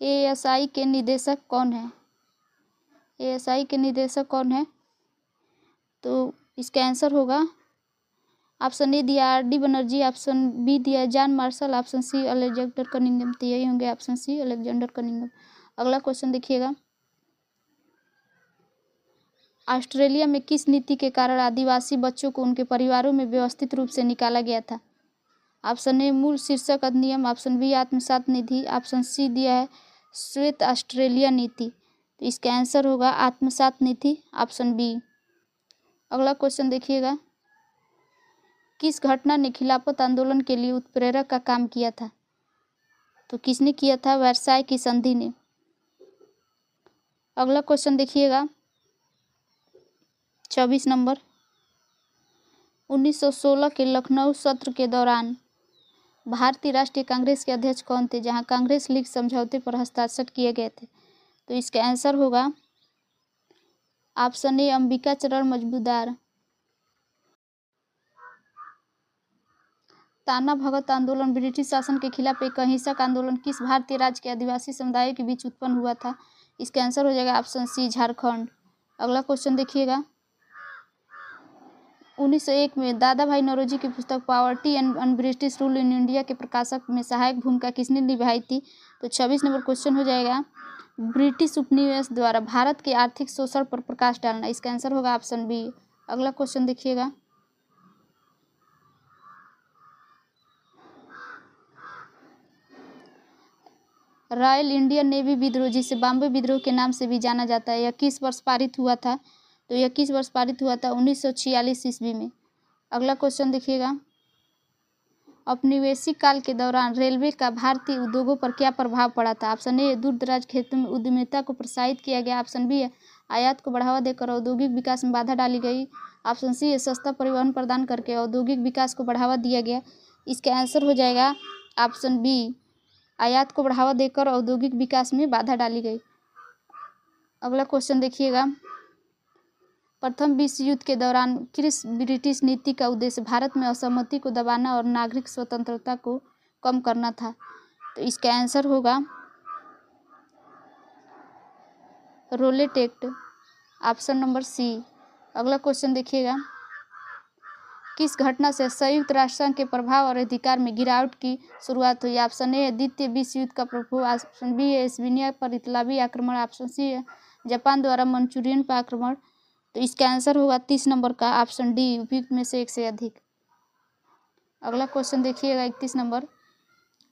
एएसआई के निदेशक कौन है? एएसआई के निदेशक कौन है? तो इसका आंसर होगा ऑप्शन ए दिया R D Banerjee, option B दिया John Marshall, option C Alexander Cunningham. तो यही होंगे ऑप्शन सी अलेक्जेंडर कनिंघम। अगला क्वेश्चन देखिएगा, ऑस्ट्रेलिया में किस नीति के कारण आदिवासी बच्चों को उनके परिवारों में व्यवस्थित रूप से निकाला गया था? ऑप्शन ए मूल शीर्षक अधिनियम, ऑप्शन बी आत्मसात निधि, ऑप्शन सी दिया है श्वेत ऑस्ट्रेलिया नीति। तो इसका आंसर होगा आत्मसात नीति, ऑप्शन बी। अगला क्वेश्चन देखिएगा, किस घटना ने खिलाफत आंदोलन के लिए उत्प्रेरक का काम किया था? तो किसने किया था? वर्साई की संधि ने। अगला क्वेश्चन देखिएगा, 24 नंबर, 1916 के लखनऊ सत्र के दौरान भारतीय राष्ट्रीय कांग्रेस के अध्यक्ष कौन थे, जहां कांग्रेस लीग समझौते पर हस्ताक्षर किए गए थे? तो इसका आंसर होगा ऑप्शन ए अंबिका चरण मजूमदार। ताना भगत आंदोलन ब्रिटिश शासन के खिलाफ एक अहिंसक आंदोलन किस भारतीय राज्य के आदिवासी समुदायों के बीच उत्पन्न हुआ था? इसका आंसर हो जाएगा ऑप्शन सी झारखंड। अगला क्वेश्चन देखिएगा, 1901 में दादा भाई नौरोजी की पुस्तक poverty and British rule in India के प्रकाशक में सहायक भूमिका किसने निभाई थी? तो 26 नंबर क्वेश्चन हो जाएगा, ब्रिटिश उपनिवेश द्वारा भारत के आर्थिक शोषण पर प्रकाश डालना। इसका आंसर होगा ऑप्शन बी। अगला क्वेश्चन देखिएगा, रॉयल इंडियन नेवी विद्रोह, जिसे बॉम्बे विद्रोह के नाम से भी जाना जाता है, यह किस वर्ष पारित हुआ था? तो यह किस वर्ष पारित हुआ था? 1946 ईस्वी में। अगला क्वेश्चन देखिएगा, औपनिवेशिक काल के दौरान रेलवे का भारतीय उद्योगों पर क्या प्रभाव पड़ा था? ऑप्शन ए दूर दराज क्षेत्रों में उद्यमिता को प्रोत्साहित किया गया, ऑप्शन बी आयात को बढ़ावा देकर औद्योगिक विकास में बाधा डाली गई, ऑप्शन सी सस्ता परिवहन प्रदान करके औद्योगिक विकास को बढ़ावा दिया गया। इसका आंसर हो जाएगा ऑप्शन बी, आयात को बढ़ावा देकर औद्योगिक विकास में बाधा डाली गई। अगला क्वेश्चन देखिएगा, प्रथम विश्व युद्ध के दौरान किस ब्रिटिश नीति का उद्देश्य भारत में असहमति को दबाना और नागरिक स्वतंत्रता को कम करना था? तो इसका आंसर होगा Rowlatt Act, option number C. अगला क्वेश्चन देखिएगा, किस घटना से संयुक्त राष्ट्र संघ के प्रभाव और अधिकार में गिरावट की शुरुआत हुई? ऑप्शन ए द्वितीय विश्व युद्ध का प्रभाव, ऑप्शन बी है स्पेनिया पर इतालवी आक्रमण, ऑप्शन सी है जापान द्वारा मंचूरियन पर आक्रमण। तो इसका आंसर होगा 30 नंबर का ऑप्शन डी, उपयुक्त में से एक से अधिक। अगला क्वेश्चन देखिएगा 31 नंबर,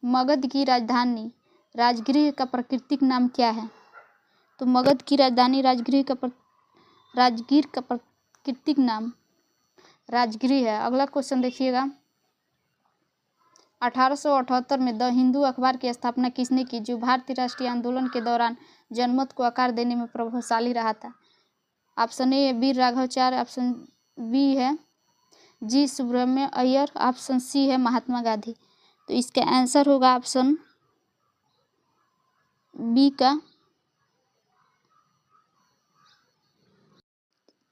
मगध की राजधानी राजगृह का प्राकृतिक नाम क्या है? तो मगध की राजधानी राजगृह का प्राकृतिक नाम राजगृह है। अगला क्वेश्चन देखिएगा, 1878 में द हिंदू अखबार की स्थापना किसने की, जो भारतीय राष्ट्रीय आंदोलन के दौरान जनमत को आकार देने में प्रभावशाली रहा था? Option A Veer Raghavacharya, option B है जी सुब्रमण्य अय्यर, ऑप्शन सी है महात्मा गांधी। तो इसका आंसर होगा ऑप्शन बी का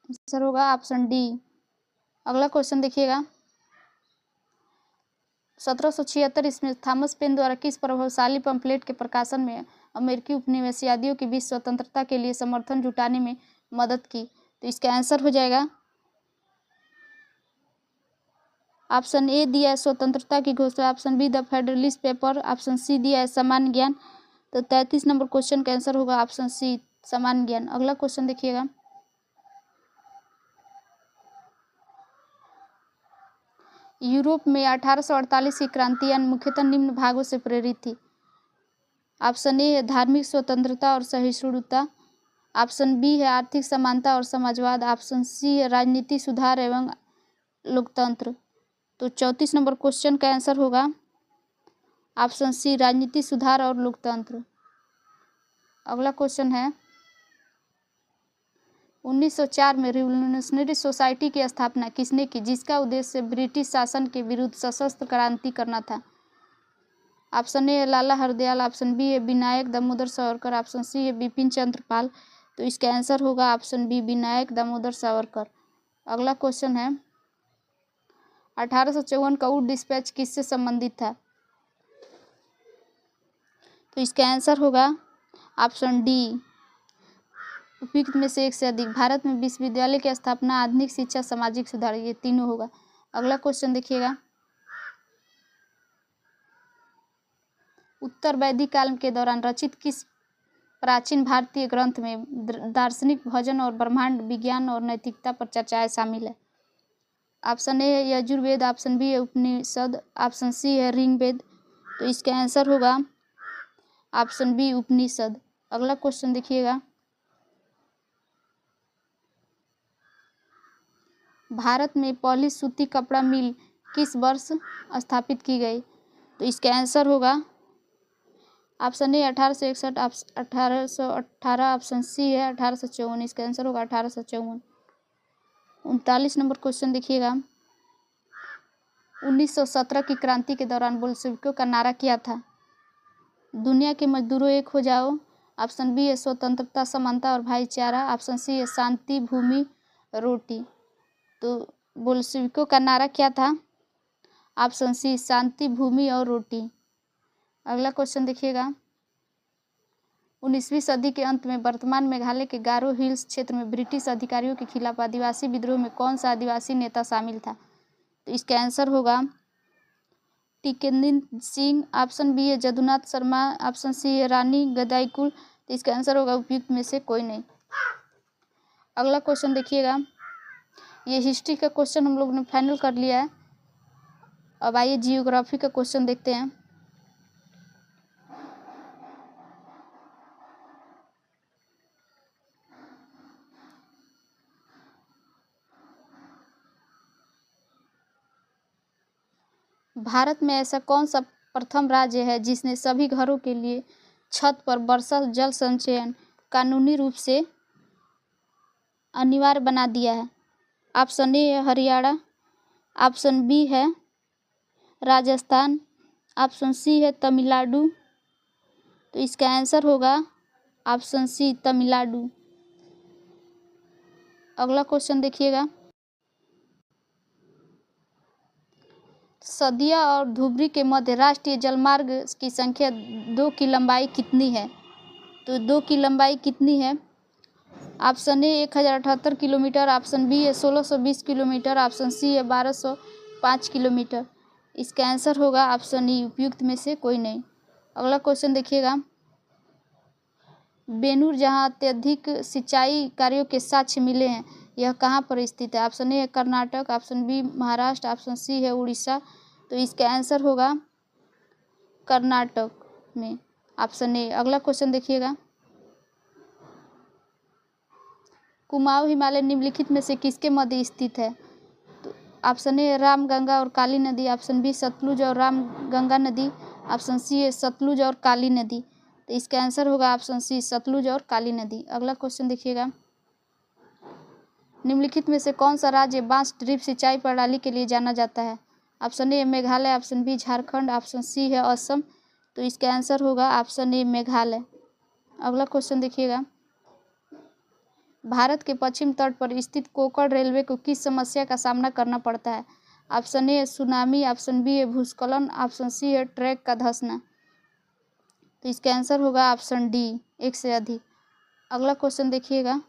आंसर होगा ऑप्शन डी। अगला क्वेश्चन देखिएगा, 1776 ईस्वी में थॉमस पेन द्वारा किस प्रभावशाली पंपलेट के प्रकाशन में अमेरिकी उपनिवेशवादियों के बीच स्वतंत्रता के लिए समर्थन जुटाने में मदद की? तो इसका आंसर हो जाएगा ऑप्शन ए दिया है स्वतंत्रता की घोषणा, option B the Federalist Paper, option C दिया है सामान्य ज्ञान। तो 33 नंबर क्वेश्चन का आंसर होगा ऑप्शन सी सामान्य ज्ञान। अगला क्वेश्चन देखिएगा, यूरोप में 1848 की क्रांतियां मुख्यतः निम्न भागों से प्रेरित थी। ऑप्शन ए है धार्मिक स्वतंत्रता और सहिष्णुता, ऑप्शन बी है आर्थिक समानता और समाजवाद, ऑप्शन सी है राजनीति सुधार एवं लोकतंत्र। तो 34 नंबर क्वेश्चन का आंसर होगा ऑप्शन सी राजनीति सुधार और लोकतंत्र। अगला क्वेश्चन है 1904 में रिवोल्यूशनरी सोसाइटी की स्थापना किसने की, जिसका उद्देश्य ब्रिटिश शासन के विरुद्ध सशस्त्र क्रांति करना था। ऑप्शन ए है लाला हरदयाल, ऑप्शन बी है विनायक दामोदर सावरकर, ऑप्शन सी है बिपिन चंद्र पाल। तो इसका आंसर होगा ऑप्शन बी विनायक दामोदर सावरकर। अगला क्वेश्चन है 1854 का वुड डिस्पैच किससे संबंधित था। तो इसका आंसर होगा ऑप्शन डी उपयुक्त में से एक से अधिक। भारत में विश्वविद्यालय की स्थापना, आधुनिक शिक्षा, सामाजिक सुधार, ये तीनों होगा। अगला क्वेश्चन देखिएगा उत्तर वैदिक काल के दौरान रचित किस प्राचीन भारतीय ग्रंथ में दार्शनिक भजन और ब्रह्मांड विज्ञान और नैतिकता पर चर्चाएं शामिल है। ऑप्शन ए है यजुर्वेद, ऑप्शन बी है उपनिषद, ऑप्शन सी है ऋग्वेद। तो इसका आंसर होगा ऑप्शन बी उपनिषद। अगला क्वेश्चन देखिएगा भारत में पहली सूती कपड़ा मिल किस वर्ष स्थापित की गई। तो इसका आंसर होगा ऑप्शन ए 1861, 1818, ऑप्शन सी है 1854। इसका आंसर होगा 1854। 39 नंबर क्वेश्चन देखिएगा 1917 की क्रांति के दौरान बोल्शेविकों का नारा क्या था। दुनिया के मजदूरों एक हो जाओ, ऑप्शन बी है स्वतंत्रता समानता और भाईचारा, ऑप्शन सी है शांति भूमि रोटी। तो बोल्शेविकों का नारा क्या था, ऑप्शन सी शांति भूमि और रोटी। अगला क्वेश्चन देखिएगा 19वीं सदी के अंत में वर्तमान मेघालय के गारो हिल्स क्षेत्र में ब्रिटिश अधिकारियों के खिलाफ आदिवासी विद्रोह में कौन सा आदिवासी नेता शामिल था। तो इसका आंसर होगा टिकेंद्र सिंह, ऑप्शन बी है जदुनाथ शर्मा, ऑप्शन सी है रानी गदाईकुल। तो इसका आंसर होगा उपयुक्त में से कोई नहीं। अगला क्वेश्चन देखिएगा ये हिस्ट्री का क्वेश्चन हम लोग ने फाइनल कर लिया है। अब आइए जियोग्राफी का क्वेश्चन देखते हैं। भारत में ऐसा कौन सा प्रथम राज्य है जिसने सभी घरों के लिए छत पर वर्षा जल संचयन कानूनी रूप से अनिवार्य बना दिया है। ऑप्शन ए है हरियाणा, ऑप्शन बी है राजस्थान, ऑप्शन सी है तमिलनाडु। तो इसका आंसर होगा ऑप्शन सी तमिलनाडु। अगला क्वेश्चन देखिएगा सदिया और धुबरी के मध्य राष्ट्रीय जलमार्ग की संख्या 2 की लंबाई कितनी है। तो 2 की लंबाई कितनी है, option A 1078 kilometre, option B है 1620 किलोमीटर, ऑप्शन सी है 1205 किलोमीटर। इसका आंसर होगा ऑप्शन ई उपयुक्त में से कोई नहीं। अगला क्वेश्चन देखिएगा बेनूर जहां अत्यधिक सिंचाई कार्यों के साक्ष्य मिले हैं यह कहाँ पर स्थित है। ऑप्शन ए है Karnataka, option B Maharashtra, option C है उड़ीसा। तो इसका आंसर होगा कर्नाटक में, ऑप्शन ए। अगला क्वेश्चन देखिएगा कुमाऊं हिमालय निम्नलिखित में से किसके मध्य स्थित है। तो ऑप्शन ए राम गंगा और काली नदी, ऑप्शन बी सतलुज और राम गंगा नदी, ऑप्शन सी है सतलुज और काली नदी। तो इसका आंसर होगा ऑप्शन सी सतलुज और काली नदी। अगला क्वेश्चन देखिएगा निम्नलिखित में से कौन सा राज्य बांस ड्रिप सिंचाई प्रणाली के लिए जाना जाता है। Option A Meghalaya, option B Jharkhand, option C है असम। तो इसका आंसर होगा ऑप्शन ए मेघालय। अगला क्वेश्चन देखिएगा भारत के पश्चिम तट पर स्थित कोंकण रेलवे को किस समस्या का सामना करना पड़ता है। Option A tsunami, option B है भूस्खलन, ऑप्शन सी है ट्रैक का धंसना। तो इसका आंसर होगा ऑप्शन डी एक से अधिक। अगला क्वेश्चन देखिएगा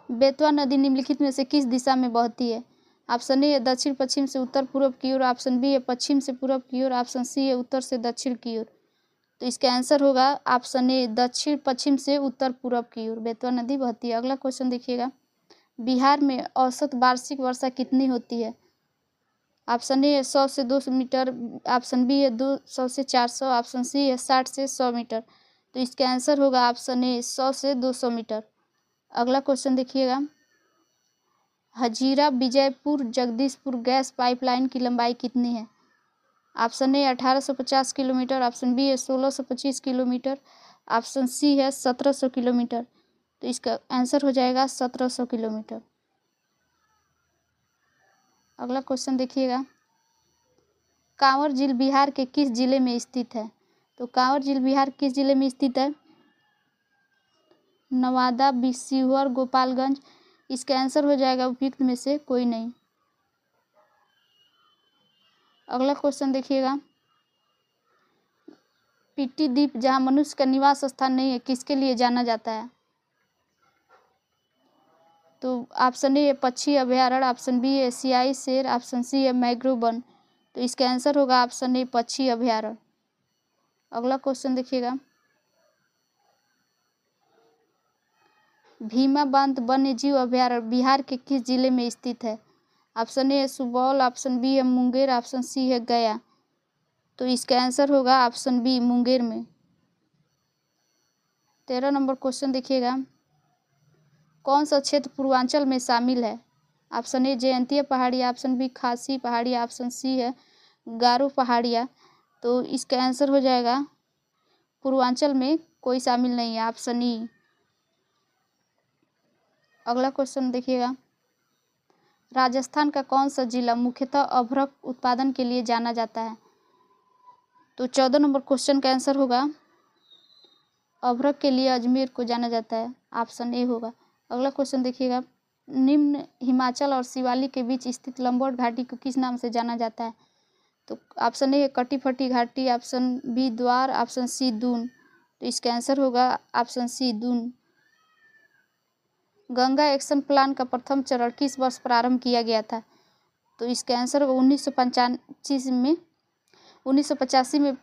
बेतवा नदी निम्नलिखित में से किस दिशा में बहती है। ऑप्शन ए है दक्षिण पश्चिम से उत्तर पूर्व की ओर, ऑप्शन बी है पश्चिम से पूर्व की ओर, ऑप्शन सी है उत्तर से दक्षिण की ओर। तो इसका आंसर होगा ऑप्शन ए दक्षिण पश्चिम से उत्तर पूर्व की ओर बेतवा नदी बहती है। अगला क्वेश्चन देखिएगा बिहार में औसत वार्षिक वर्षा कितनी होती है? ऑप्शन ए है 100 से 200 मीटर, ऑप्शन बी है 200 से 400, ऑप्शन सी है 60 से 100 मीटर। तो इसका आंसर होगा ऑप्शन ए 100 से 200 मीटर। अगला क्वेश्चन देखिएगा, हजीरा विजयपुर जगदीशपुर गैस पाइपलाइन की लंबाई कितनी है? Option A 1850 kilometre, option B है 1625 किलोमीटर, ऑप्शन सी है 1700 किलोमीटर। तो इसका आंसर हो जाएगा 1700 किलोमीटर। अगला क्वेश्चन देखिएगा, कांवर झील बिहार के किस जिले में स्थित है? तो कांवर झील बिहार किस जिले में स्थित है? नवादा, शिवहर, गोपालगंज। इसका आंसर हो जाएगा उपयुक्त में से कोई नहीं। अगला क्वेश्चन देखिएगा, पिट्टी द्वीप जहां मनुष्य का निवास स्थान नहीं है किसके लिए जाना जाता है? तो ऑप्शन ए पक्षी अभयारण्य, ऑप्शन बी है एशियाई शेर, ऑप्शन सी है मैंग्रोव वन। तो इसका आंसर होगा ऑप्शन ए पक्षी अभयारण्य। अगला क्वेश्चन देखिएगा, भीमा बांध वन्य जीव अभयारण्य बिहार के किस जिले में स्थित है? ऑप्शन ए है सुपौल, ऑप्शन बी है मुंगेर, ऑप्शन सी है गया। तो इसका आंसर होगा ऑप्शन बी मुंगेर में। 13 नंबर क्वेश्चन देखिएगा, कौन सा क्षेत्र पूर्वांचल में शामिल है? ऑप्शन ए जयंतिया पहाड़िया, ऑप्शन बी खासी पहाड़िया, ऑप्शन सी है गारो पहाड़िया। तो इसका आंसर हो जाएगा पूर्वांचल में कोई शामिल नहीं है, ऑप्शन ई। अगला क्वेश्चन देखिएगा, राजस्थान का कौन सा जिला मुख्यतः अभ्रक उत्पादन के लिए जाना जाता है? तो 14 नंबर क्वेश्चन का आंसर होगा अभ्रक के लिए अजमेर को जाना जाता है, ऑप्शन ए होगा। अगला क्वेश्चन देखिएगा, निम्न हिमाचल और शिवालिक के बीच स्थित लंबोट घाटी को किस नाम से जाना जाता है? तो ऑप्शन ए है कटी फटी घाटी, ऑप्शन बी द्वार, ऑप्शन सी दून। तो इसका आंसर होगा option C Doon. Ganga action plan का प्रथम चरण किस वर्ष प्रारंभ किया गया था? तो इसका आंसर होगा 1985 में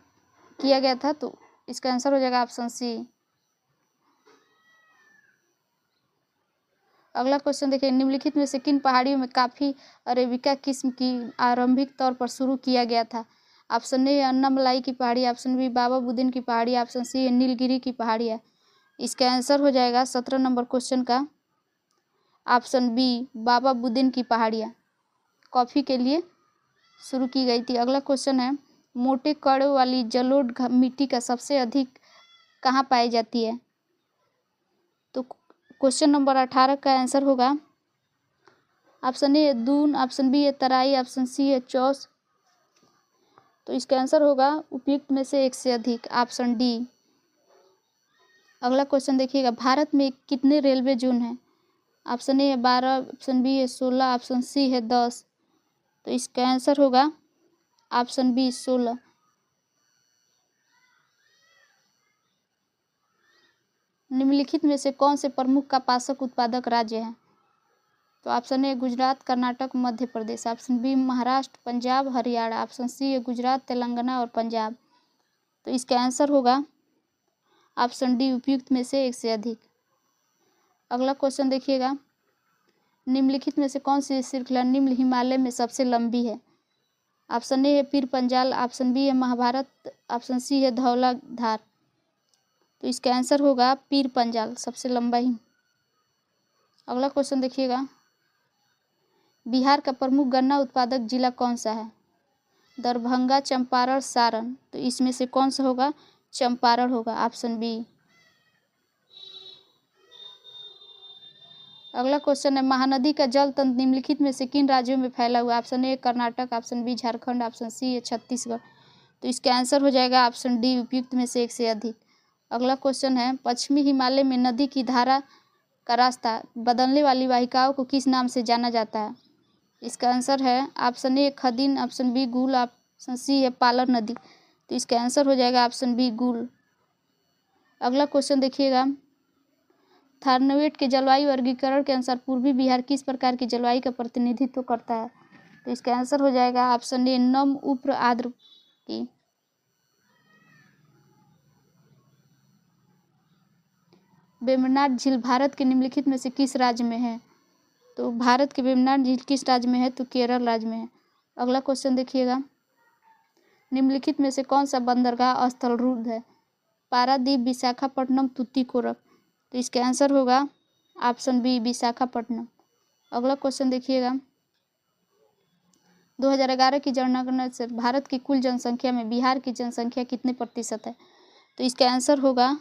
किया गया था। तो इसका आंसर हो जाएगा ऑप्शन सी। अगला क्वेश्चन देखिए, निम्नलिखित में से किन पहाड़ियों में कॉफी अरेबिका किस्म की आरंभिक तौर पर शुरू किया गया था? ऑप्शन ए अन्नामलाई की पहाड़ी, ऑप्शन बी बाबा बुदन की पहाड़ी, ऑप्शन सी है नीलगिरी की पहाड़ियाँ। इसका आंसर हो जाएगा 17 नंबर क्वेश्चन का ऑप्शन बी बाबा बुदन की पहाड़ियाँ कॉफ़ी के लिए शुरू की गई थी। अगला क्वेश्चन है, मोटे कणों वाली जलोढ़ मिट्टी का सबसे अधिक कहाँ पाई जाती है? तो क्वेश्चन नंबर 18 का आंसर होगा option A Doon, option B है तराई, ऑप्शन सी है चौस। तो इसका आंसर होगा उपयुक्त में से एक से अधिक, ऑप्शन डी। अगला क्वेश्चन देखिएगा, भारत में कितने रेलवे जोन हैं? ऑप्शन ए है 12, ऑप्शन बी है 16, ऑप्शन सी है 10। तो इसका आंसर होगा ऑप्शन बी 16। निम्नलिखित में से कौन से प्रमुख कपासक उत्पादक राज्य हैं? तो option A Gujarat, Karnataka, Madhya Pradesh, option B Maharashtra, Punjab, Haryana, option C है गुजरात, तेलंगाना और पंजाब। तो इसका आंसर होगा ऑप्शन डी उपयुक्त में से एक से अधिक। अगला क्वेश्चन देखिएगा, निम्नलिखित में से कौन सी श्रृंखला निम्न हिमालय में सबसे लंबी है? ऑप्शन ए है पीर पंजाल, ऑप्शन बी है महाभारत, ऑप्शन सी है धौलाधार। तो इसका आंसर होगा पीर पंजाल, सबसे लंबा ही। अगला क्वेश्चन देखिएगा, बिहार का प्रमुख गन्ना उत्पादक जिला कौन सा है? दरभंगा, चंपारण, सारण। तो इसमें से कौन सा होगा? चंपारण होगा, ऑप्शन बी। अगला क्वेश्चन है, महानदी का जल तंत्र निम्नलिखित में से किन राज्यों में फैला हुआ है? Option A Karnataka, option B Jharkhand, option C है छत्तीसगढ़। तो इसका आंसर हो जाएगा ऑप्शन डी उपयुक्त में से एक से अधिक। अगला क्वेश्चन है, पश्चिमी हिमालय में नदी की धारा का रास्ता बदलने वाली वाहिकाओं को किस नाम से जाना जाता है? इसका आंसर है option A Khadin, option B Gul, option C है पालर नदी। तो इसका आंसर हो जाएगा ऑप्शन बी गूल। अगला क्वेश्चन देखिएगा, थार्नवेट के जलवायु वर्गीकरण के अनुसार पूर्वी बिहार किस प्रकार की जलवायु का प्रतिनिधित्व करता है? तो इसका आंसर हो जाएगा ऑप्शन ए नम उप्र आर्द्र की। वेम्बनाड झील भारत के निम्नलिखित में से किस राज्य में है? तो भारत के वेम्बनाड झील किस राज्य में है? तो केरल राज्य में है। अगला क्वेश्चन देखिएगा, निम्नलिखित में से कौन सा बंदरगाह स्थल रुद्ध है? पारादीप, विशाखापट्टनम, तूतीकोरन। तो इसका आंसर होगा ऑप्शन बी, विशाखापट्टनम। अगला क्वेश्चन देखिएगा, 2011 की जनगणना से भारत की कुल जनसंख्या में बिहार की जनसंख्या कितने प्रतिशत है? तो इसका आंसर होगा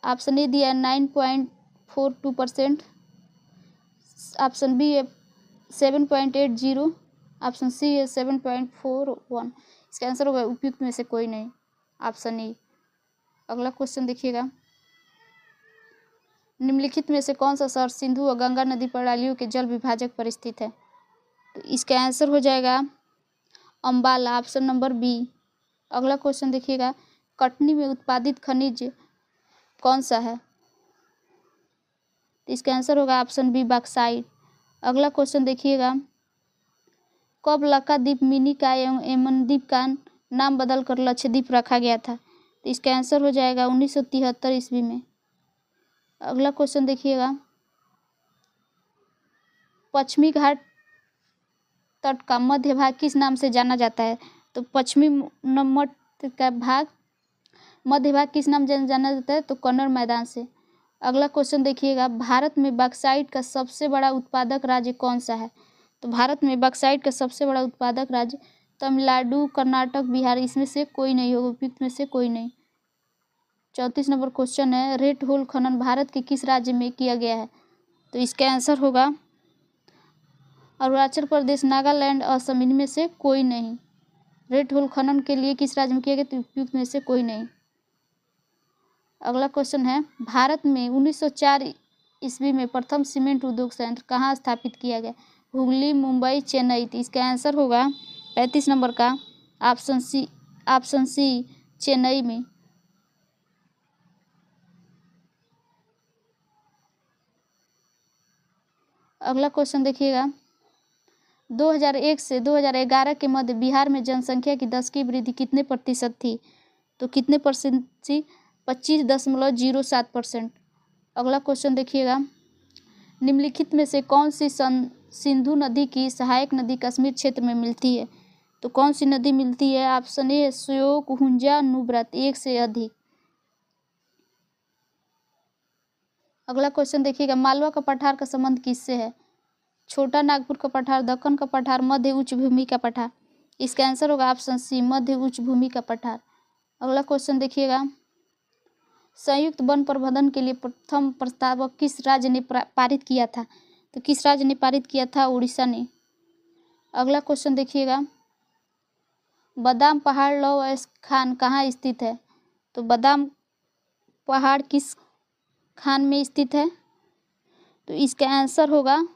ऑप्शन ए दिया है 9.42%, ऑप्शन बी है 7.80, ऑप्शन सी है 7.41। इसका आंसर होगा उपयुक्त में से कोई नहीं, ऑप्शन ए। अगला क्वेश्चन देखिएगा, निम्नलिखित में से कौन सा शहर सिंधु और गंगा नदी प्रणालियों के जल विभाजक पर स्थित है? तो इसका आंसर हो जाएगा अम्बाला, ऑप्शन नंबर बी। अगला क्वेश्चन देखिएगा, कटनी में उत्पादित खनिज कौन सा है? तो इसका आंसर होगा ऑप्शन बी, बॉक्साइट। अगला क्वेश्चन देखिएगा, कब लक्षद्वीप मिनी का एवं एमनद्वीप का नाम बदलकर लक्षद्वीप रखा गया था? तो इसका आंसर हो जाएगा 1973 ईस्वी में। अगला क्वेश्चन देखिएगा, पश्चिमी घाट तट का मध्य भाग किस नाम से जाना जाता है? तो पश्चिमी तट का भाग मध्य भाग किस नाम से जाना जाता है? तो कन्नड़ मैदान से। अगला क्वेश्चन देखिएगा, भारत में बॉक्साइट का सबसे बड़ा उत्पादक राज्य कौन सा है? तो भारत में बॉक्साइट का सबसे बड़ा उत्पादक राज्य तमिलनाडु, कर्नाटक, बिहार, इसमें से कोई नहीं होगा, उपयुक्त में से कोई नहीं। 34 नंबर क्वेश्चन है, रेड होल खनन भारत के किस राज्य में किया गया है? तो इसका आंसर होगा अरुणाचल प्रदेश, नागालैंड, असम, इनमें से कोई नहीं। रेड होल खनन के लिए किस राज्य में किया गया? तो उपयुक्त में से कोई नहीं। अगला क्वेश्चन है, भारत में 1904 ईस्वी में प्रथम सीमेंट उद्योग संयंत्र कहाँ स्थापित किया गया? हुगली, मुंबई, चेन्नई। तो इसका आंसर होगा 35 नंबर का ऑप्शन सी, चेन्नई में। अगला क्वेश्चन देखिएगा, 2001 से 2011 के मध्य बिहार में जनसंख्या की दशकीय वृद्धि कितने प्रतिशत थी? तो कितने परसेंट थी? 25.07%। अगला क्वेश्चन देखिएगा, निम्नलिखित में से कौन सी सिंधु नदी की सहायक नदी कश्मीर क्षेत्र में मिलती है? तो कौन सी नदी मिलती है? ऑप्शन ए श्योक, हुंजा, नुब्रा, एक से अधिक। अगला क्वेश्चन देखिएगा, मालवा का पठार का संबंध किससे है? छोटा नागपुर का पठार, दक्कन का पठार, मध्य उच्च भूमि का पठार। इसका आंसर होगा ऑप्शन सी, मध्य उच्च भूमि का पठार। अगला क्वेश्चन देखिएगा, संयुक्त वन प्रबंधन के लिए प्रथम प्रस्ताव किस राज्य ने पारित किया था? तो किस राज्य ने पारित किया था? उड़ीसा ने। अगला क्वेश्चन देखिएगा, बादाम पहाड़ लौह खान कहाँ स्थित है? तो बादाम पहाड़ किस खान में स्थित है? तो इसका आंसर होगा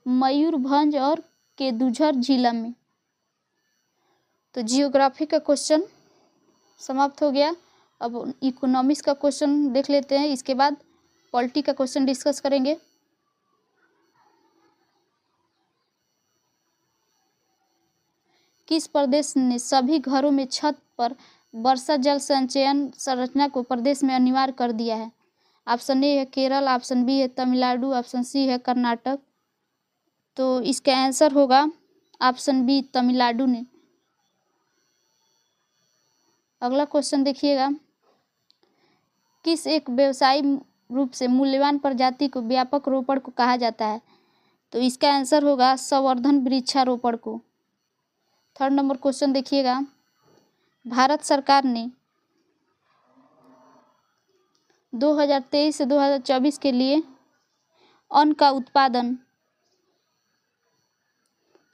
मयूरभंज और केदुझर जिला में। तो जियोग्राफी का क्वेश्चन समाप्त हो गया। अब इकोनॉमिक्स का क्वेश्चन देख लेते हैं, इसके बाद पॉलिटी का क्वेश्चन डिस्कस करेंगे। किस प्रदेश ने सभी घरों में छत पर वर्षा जल संचयन संरचना को प्रदेश में अनिवार्य कर दिया है? ऑप्शन ए है केरल, ऑप्शन बी है तमिलनाडु, ऑप्शन सी है कर्नाटक। तो इसका आंसर होगा ऑप्शन बी, तमिलनाडु ने। अगला क्वेश्चन देखिएगा, किस एक व्यवसायिक रूप से मूल्यवान प्रजाति को व्यापक रोपण को कहा जाता है? तो इसका आंसर होगा संवर्धन वृक्षारोपण को। 3rd नंबर क्वेश्चन देखिएगा, भारत सरकार ने 2023 से 2024 के लिए अन्न का उत्पादन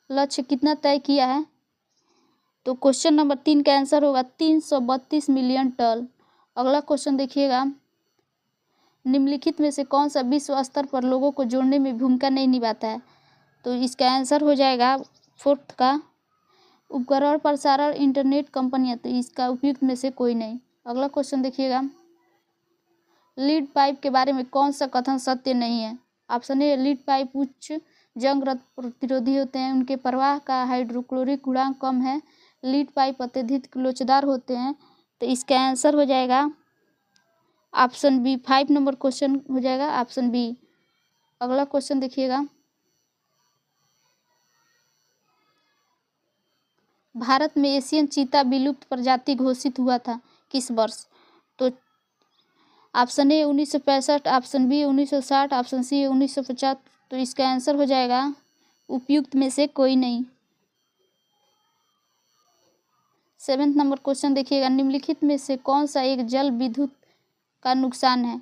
लक्ष्य कितना तय किया है? तो क्वेश्चन नंबर 3 का आंसर होगा 332 मिलियन टन। अगला क्वेश्चन देखिएगा, निम्नलिखित में से कौन सा विश्व स्तर पर लोगों को जोड़ने में भूमिका नहीं निभाता है? तो इसका आंसर हो जाएगा 4th का उपग्रह प्रसारण इंटरनेट कंपनियां। तो इसका उपयुक्त में से कोई नहीं। अगला क्वेश्चन देखिएगा, लीड पाइप के बारे में कौन सा कथन सत्य नहीं है? ऑप्शन ए, लीड पाइप उच्च जंग प्रतिरोधी होते हैं, उनके प्रवाह का हाइड्रोक्लोरिक गुणांक कम है, लीड पाइप अत्यधिक लोचदार होते हैं। तो इसका आंसर हो जाएगा ऑप्शन बी, 5 नंबर क्वेश्चन हो जाएगा ऑप्शन बी। अगला क्वेश्चन देखिएगा, भारत में एशियन चीता विलुप्त प्रजाति घोषित हुआ था किस वर्ष? तो option A 1965, option B 1960, option C 1950। तो इसका आंसर हो जाएगा उपयुक्त में से कोई नहीं। 7वां नंबर क्वेश्चन देखिएगा, निम्नलिखित में से कौन सा एक जल विद्युत का नुकसान है?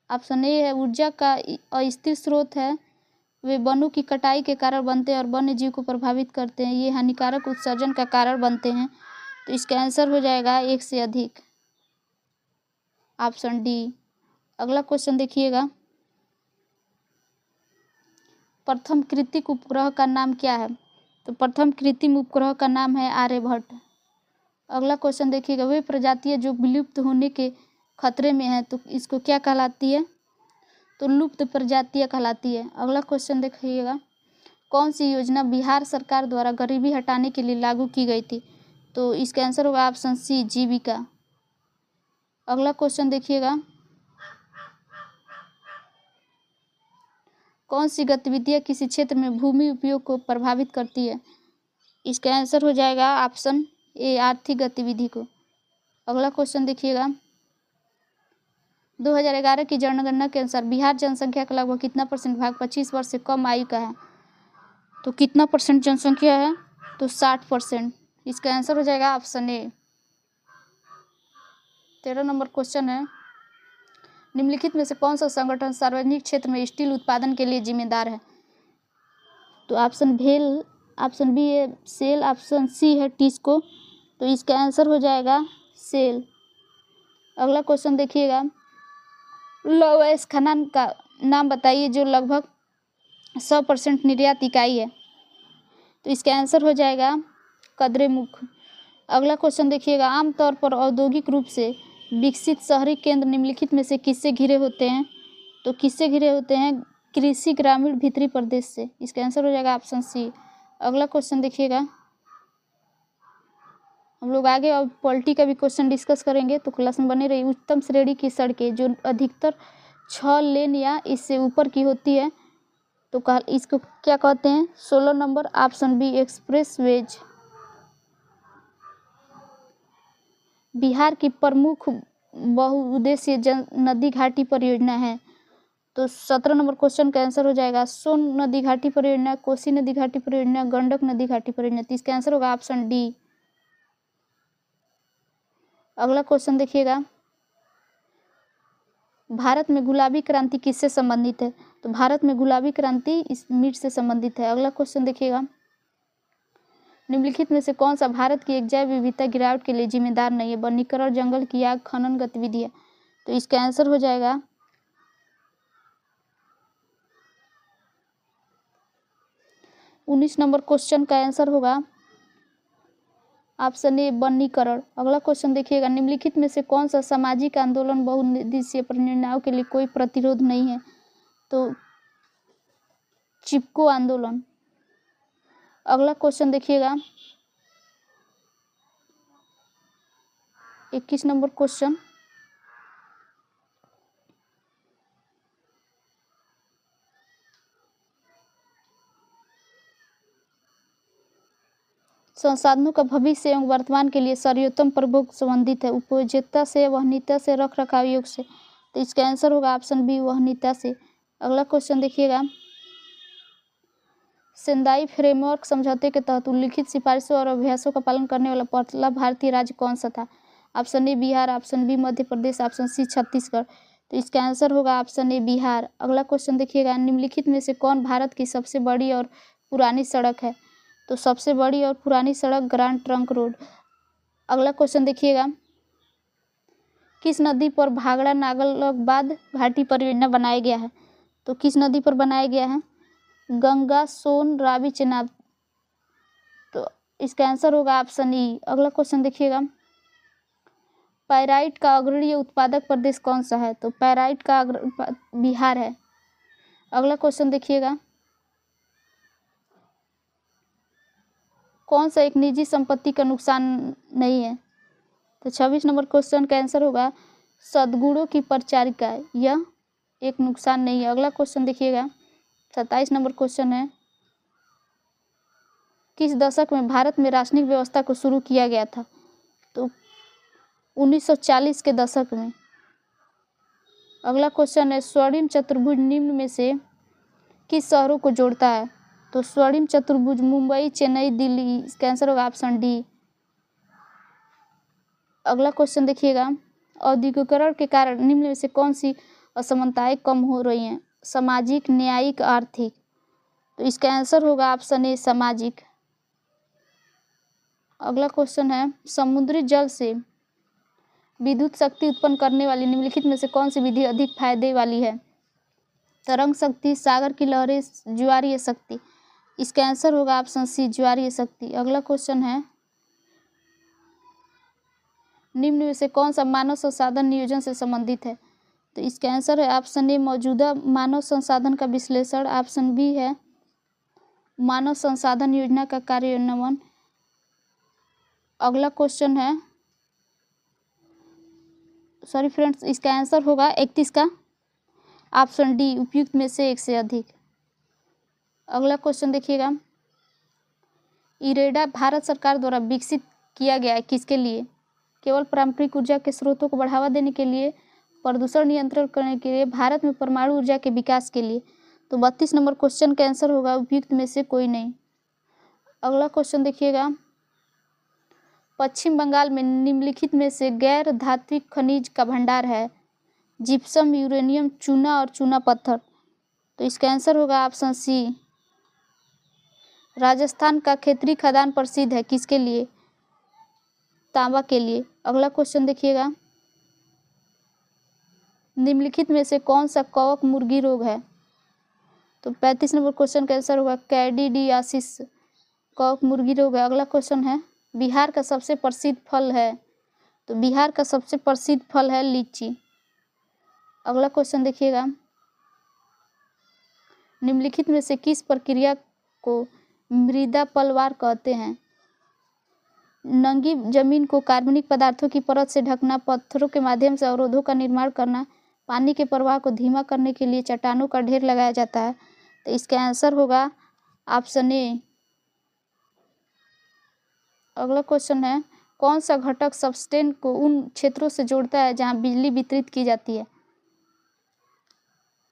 ऑप्शन ए है ऊर्जा का अस्थिर स्रोत है, वे वनों की कटाई के कारण बनते हैं और वन्य जीव को प्रभावित करते हैं, ये हानिकारक उत्सर्जन का कारण बनते हैं। तो इसका आंसर हो जाएगा एक से अधिक, ऑप्शन डी। अगला क्वेश्चन देखिएगा, प्रथम कृत्रिम उपग्रह का नाम क्या है? तो प्रथम कृत्रिम उपग्रह का नाम है आर्यभट्ट। अगला क्वेश्चन देखिएगा, वे प्रजातियां जो विलुप्त होने के खतरे में है तो इसको क्या कहलाती है? तो लुप्त प्रजातियां कहलाती है। अगला क्वेश्चन देखिएगा, कौन सी योजना बिहार सरकार द्वारा गरीबी हटाने के लिए लागू की गई थी? तो इसका आंसर होगा ऑप्शन सी जीविका। अगला क्वेश्चन देखिएगा, कौन सी गतिविधियां किसी क्षेत्र में भूमि उपयोग को प्रभावित करती है? इसका आंसर हो जाएगा ऑप्शन ए आर्थिक गतिविधि को। अगला क्वेश्चन देखिएगा, 2011 की जनगणना के अनुसार बिहार जनसंख्या का लगभग कितना % भाग 25 वर्ष से कम आयु का है? तो कितना % जनसंख्या है? तो 60%। इसका आंसर हो जाएगा ऑप्शन ए। 13 नंबर क्वेश्चन है, निम्नलिखित में से कौन सा संगठन सार्वजनिक क्षेत्र में स्टील उत्पादन के लिए जिम्मेदार है? तो ऑप्शन भेल, ऑप्शन बी है सेल, ऑप्शन सी है टिस्को। तो इसका आंसर हो जाएगा सेल। अगला क्वेश्चन देखिएगा, लौह अयस्क खनन का नाम बताइए जो लगभग 100% निर्यात इकाई है। तो इसका आंसर हो जाएगा कदरेमुख। अगला क्वेश्चन देखिएगा, आमतौर पर औद्योगिक रूप से विकसित शहरी केंद्र निम्नलिखित में से किससे घिरे होते हैं? तो किससे घिरे होते हैं? कृषि ग्रामीण भीतरी प्रदेश से। इसका आंसर हो जाएगा ऑप्शन सी। अगला क्वेश्चन देखिएगा, हम लोग आगे और पॉलिटी का भी क्वेश्चन डिस्कस करेंगे, तो क्लास में बने रही। उच्चतम श्रेणी की सड़कें जो अधिकतर 6 लेन या इससे ऊपर की होती है तो इसको क्या कहते हैं? 16 नंबर option B expressways. Bihar की प्रमुख बहुउद्देशीय नदी घाटी परियोजना है। तो 17 नंबर क्वेश्चन का आंसर हो जाएगा सोन नदी घाटी परियोजना, कोसी नदी घाटी परियोजना, गंडक नदी घाटी परियोजना। तो इसका आंसर होगा ऑप्शन डी। अगला क्वेश्चन देखिएगा, भारत में गुलाबी क्रांति किससे संबंधित है? तो भारत में गुलाबी क्रांति इस मीट से संबंधित है। अगला क्वेश्चन देखिएगा, निम्नलिखित में से कौन सा भारत की एक जैव विविधता गिरावट के लिए जिम्मेदार नहीं है? वनीकरण, जंगल की आग, खनन गतिविधियां। तो इसका आंसर हो जाएगा 19 नंबर क्वेश्चन का आंसर होगा ऑप्शन ए वनीकरण। अगला क्वेश्चन देखिएगा, निम्नलिखित में से कौन सा सामाजिक आंदोलन बहुउद्देशीय परियोजनाओं के लिए कोई प्रतिरोध नहीं है? तो चिपको आंदोलन। अगला क्वेश्चन देखिएगा, 21 नंबर क्वेश्चन, संसाधनों का भविष्य एवं वर्तमान के लिए सर्वोत्तम प्रयोग संबंधित है, उपयोज्यता से, वहनीयता से, रख रखाव योग से। तो इसका आंसर होगा ऑप्शन बी वहनीयता से। अगला क्वेश्चन देखिएगा, सेंदाई फ्रेमवर्क समझौते के तहत उल्लिखित सिफारिशों और अभ्यासों का पालन करने वाला पहला भारतीय राज्य कौन सा था? Option A Bihar, option B Madhya Pradesh, option C Chhattisgarh. तो इसका आंसर होगा ऑप्शन ए बिहार। अगला क्वेश्चन देखिएगा, निम्नलिखित में से कौन भारत की सबसे बड़ी और पुरानी सड़क है? तो सबसे बड़ी और पुरानी सड़क ग्रांड ट्रंक रोड। अगला क्वेश्चन देखिएगा, किस नदी पर भाखड़ा नागलबाद घाटी परियोजना बनाया गया है? तो किस नदी पर बनाया गया है? गंगा, सोन, रावी, चेनाब। तो इसका आंसर होगा ऑप्शन ई। अगला क्वेश्चन देखिएगा, पाइराइट का अग्रणी उत्पादक प्रदेश कौन सा है? तो पाइराइट का बिहार है। अगला क्वेश्चन देखिएगा, कौन सा एक निजी संपत्ति का नुकसान नहीं है? तो 26 नंबर क्वेश्चन का आंसर होगा सद्गुणों की परिचारिका, यह एक नुकसान नहीं है। अगला क्वेश्चन देखिएगा, 27 नंबर क्वेश्चन है, किस दशक में भारत में राशनिंग व्यवस्था को शुरू किया गया था? तो 1940 के दशक में। अगला क्वेश्चन है, स्वर्णिम चतुर्भुज निम्न में से किस शहरों को जोड़ता है? तो स्वर्णिम चतुर्भुज मुंबई, चेन्नई, दिल्ली। इसका आंसर होगा ऑप्शन डी। अगला क्वेश्चन देखिएगा, औद्योगिकरण के कारण निम्न में से कौन सी असमानताएं कम हो रही हैं? सामाजिक, न्यायिक, आर्थिक। तो इसका आंसर होगा ऑप्शन ए, सामाजिक। अगला क्वेश्चन है, समुद्री जल से विद्युत शक्ति उत्पन्न करने वाली निम्नलिखित में से कौन सी विधि अधिक फायदे वाली है? तरंग शक्ति, सागर की लहरें, ज्वारीय शक्ति। इसका आंसर होगा ऑप्शन सी, ज्वारीय शक्ति। अगला क्वेश्चन है, निम्न में से कौन सा मानव संसाधन नियोजन से संबंधित है? तो इसका आंसर है ऑप्शन ए, मौजूदा मानव संसाधन का विश्लेषण। ऑप्शन बी है मानव संसाधन योजना का कार्यान्वयन। अगला क्वेश्चन है, सॉरी फ्रेंड्स, इसका आंसर होगा 31 का ऑप्शन डी, उपयुक्त में से एक से अधिक। अगला क्वेश्चन देखिएगा, इरेडा भारत सरकार द्वारा विकसित किया गया है किसके लिए? केवल पारंपरिक ऊर्जा के स्रोतों को बढ़ावा देने के लिए, प्रदूषण नियंत्रण करने के लिए, भारत में परमाणु ऊर्जा के विकास के लिए। तो 32 नंबर क्वेश्चन का आंसर होगा उपयुक्त में से कोई नहीं। अगला क्वेश्चन देखिएगा, पश्चिम बंगाल में निम्नलिखित में से गैर धात्विक खनिज का भंडार है? जिप्सम, यूरेनियम, चूना और चूना पत्थर। तो इसका आंसर होगा ऑप्शन सी, राजस्थान का खेतरी खदान प्रसिद्ध है किसके लिए? तांबा के लिए। अगला क्वेश्चन देखिएगा, निम्नलिखित में से कौन सा कवक मुर्गी रोग है? तो 35 नंबर क्वेश्चन का आंसर होगा कैंडिडियासिस, कवक मुर्गी रोग है। अगला क्वेश्चन है, बिहार का सबसे प्रसिद्ध फल है? तो बिहार का सबसे प्रसिद्ध फल है लीची। अगला क्वेश्चन देखिएगा, निम्नलिखित में से किस प्रक्रिया को मृदा पलवार कहते हैं? नंगी जमीन को कार्बनिक पदार्थों की परत से ढकना, पत्थरों के माध्यम से अवरोधों का निर्माण करना, पानी के प्रवाह को धीमा करने के लिए चट्टानों का ढेर लगाया जाता है। तो इसका आंसर होगा ऑप्शन ए। अगला क्वेश्चन है, कौन सा घटक सबस्टेशन को उन क्षेत्रों से जोड़ता है जहां बिजली वितरित की जाती है?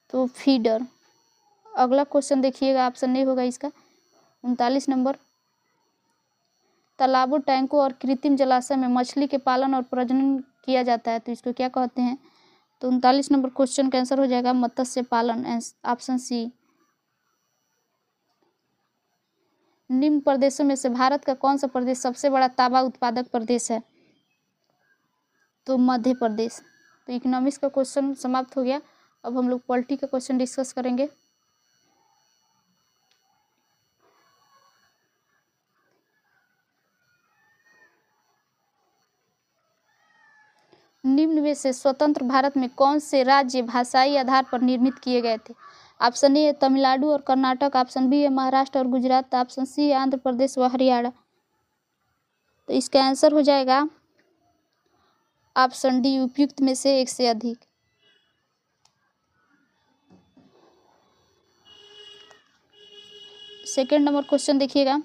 तो फीडर। अगला क्वेश्चन देखिएगा, ऑप्शन ए होगा इसका 39 नंबर, तालाबों, टैंकों और कृत्रिम जलाशय में मछली के पालन और प्रजनन किया जाता है, तो इसको क्या कहते हैं? तो 39 नंबर क्वेश्चन का आंसर हो जाएगा मत्स्य पालन, ऑप्शन सी। निम्न प्रदेशों में से भारत का कौन सा प्रदेश सबसे बड़ा तांबा उत्पादक प्रदेश है? तो मध्य प्रदेश। तो इकोनॉमिक्स का क्वेश्चन समाप्त हो गया। अब हम लोग पॉलिटी का क्वेश्चन डिस्कस करेंगे। निम्न में से स्वतंत्र भारत में कौन से राज्य भाषाई आधार पर निर्मित किए गए थे? ऑप्शन ए है तमिलनाडु और कर्नाटक, ऑप्शन बी है महाराष्ट्र और गुजरात, ऑप्शन सी है आंध्र प्रदेश व हरियाणा। तो इसका आंसर हो जाएगा ऑप्शन डी, उपयुक्त में से एक से अधिक। सेकेंड नंबर क्वेश्चन देखिएगा,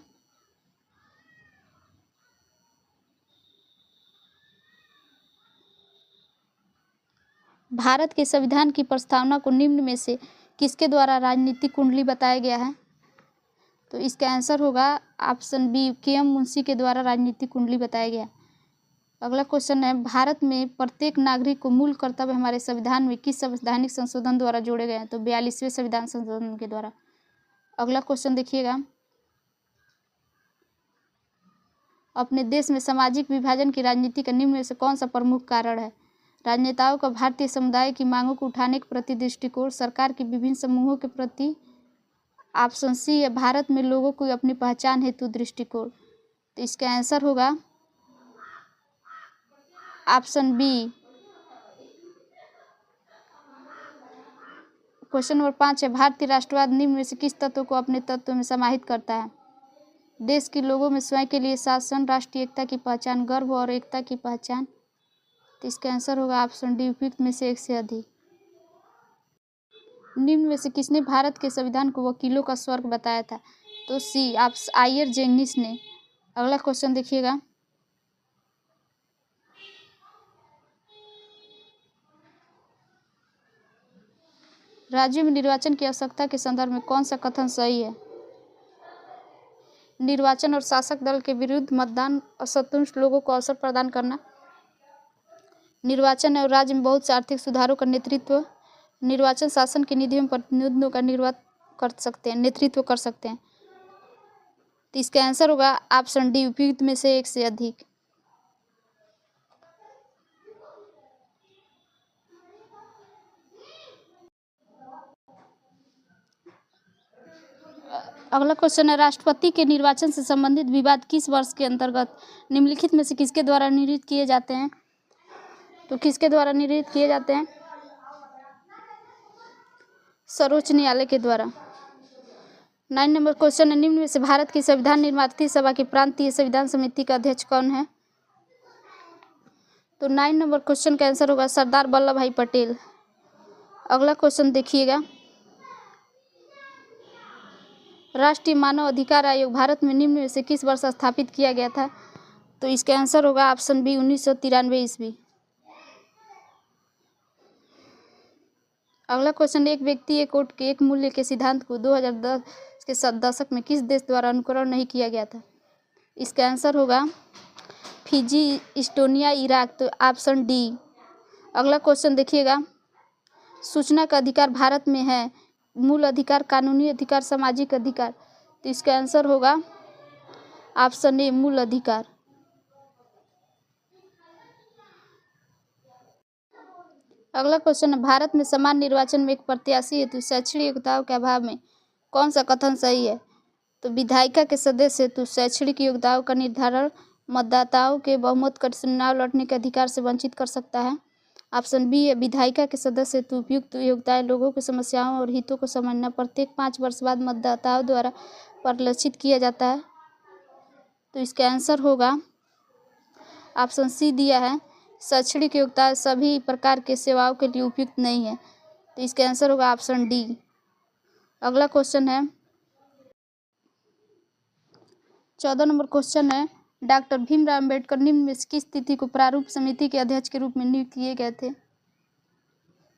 भारत के संविधान की प्रस्तावना को निम्न में से किसके द्वारा राजनीतिक कुंडली बताया गया है? तो इसका आंसर होगा ऑप्शन बी, के.एम. मुंशी के द्वारा राजनीतिक कुंडली बताया गया। अगला क्वेश्चन है, भारत में प्रत्येक नागरिक को मूल कर्तव्य हमारे संविधान में किस संवैधानिक संशोधन द्वारा जोड़े गए हैं? तो 42वें संविधान संशोधन के द्वारा। अगला क्वेश्चन देखिएगा, अपने देश में सामाजिक विभाजन की राजनीति का निम्न में से कौन सा प्रमुख कारण है? राजनेताओं का भारतीय समुदाय की मांगों को उठाने के प्रति दृष्टिकोण, सरकार के विभिन्न समूहों के प्रति, ऑप्शन सी है भारत में लोगों को अपनी पहचान हेतु दृष्टिकोण। तो इसका आंसर होगा ऑप्शन बी। क्वेश्चन नंबर 5 है, भारतीय राष्ट्रवाद निम्न में से किस तत्व को अपने तत्व में समाहित करता है? देश के लोगों में स्वयं के लिए शासन, राष्ट्रीय एकता की पहचान, गर्व और एकता की पहचान। तो इसका आंसर होगा ऑप्शन डी, उपयुक्त में से एक से अधिक। निम्न में से किसने भारत के संविधान को वकीलों का स्वर्ग बताया था? तो सी आप आयर जेंगिस ने। अगला क्वेश्चन देखिएगा, राज्यों में निर्वाचन की आवश्यकता के संदर्भ में कौन सा कथन सही है? निर्वाचन और शासक दल के विरुद्ध मतदान, असंतुष्ट लोगों को अवसर प्रदान करना, निर्वाचन और राज्य में बहुत से आर्थिक सुधारों का नेतृत्व, निर्वाचन शासन की निधियों में प्रतिनिधित्व का नेतृत्व कर सकते हैं। तो इसका आंसर होगा ऑप्शन डी, उपयुक्त में से एक से अधिक। अगला क्वेश्चन है, राष्ट्रपति के निर्वाचन से संबंधित विवाद किस वर्ष के अंतर्गत निम्नलिखित में से किसके द्वारा निर्णित किए जाते हैं? तो किसके द्वारा निर्णित किए जाते हैं? सर्वोच्च न्यायालय के द्वारा। 9 नंबर क्वेश्चन है, निम्न में से भारत की संविधान निर्मात्री सभा की प्रांतीय संविधान समिति का अध्यक्ष कौन है? तो 9 नंबर क्वेश्चन का आंसर होगा सरदार वल्लभ भाई पटेल। अगला क्वेश्चन देखिएगा, राष्ट्रीय मानव अधिकार आयोग भारत में निम्न में से किस वर्ष स्थापित किया गया था? तो इसका आंसर होगा ऑप्शन बी, 1993 ईस्वी। अगला क्वेश्चन, एक व्यक्ति एक वोट के एक मूल्य के सिद्धांत को 2010 के दशक में किस देश द्वारा अनुकरण नहीं किया गया था? इसका आंसर होगा फिजी, इस्टोनिया, इराक। तो ऑप्शन डी। अगला क्वेश्चन देखिएगा, सूचना का अधिकार भारत में है, मूल अधिकार, कानूनी अधिकार, सामाजिक अधिकार। तो इसका आंसर होगा ऑप्शन ए, मूल अधिकार। अगला क्वेश्चन है, भारत में समान निर्वाचन में एक प्रत्याशी हेतु शैक्षणिक योग्यताओं के अभाव में कौन सा कथन सही है? तो विधायिका के सदस्य हेतु शैक्षणिक योग्यताओं का निर्धारण मतदाताओं के बहुमत का चुनाव लड़ने के अधिकार से वंचित कर सकता है। ऑप्शन बी है, विधायिका के सदस्य हेतु उपयुक्त योग्यताएं लोगों की समस्याओं और हितों को समझना प्रत्येक 5 वर्ष बाद मतदाताओं द्वारा परिलक्षित किया जाता है। तो इसका आंसर होगा ऑप्शन सी दिया है, शैक्षणिक योग्यता सभी प्रकार के सेवाओं के लिए उपयुक्त नहीं है। तो इसका आंसर होगा ऑप्शन डी। अगला क्वेश्चन है, 14 नंबर क्वेश्चन है, डॉक्टर भीमराव अंबेडकर निम्न में से किस तिथि को प्रारूप समिति के अध्यक्ष के रूप में नियुक्त किए गए थे?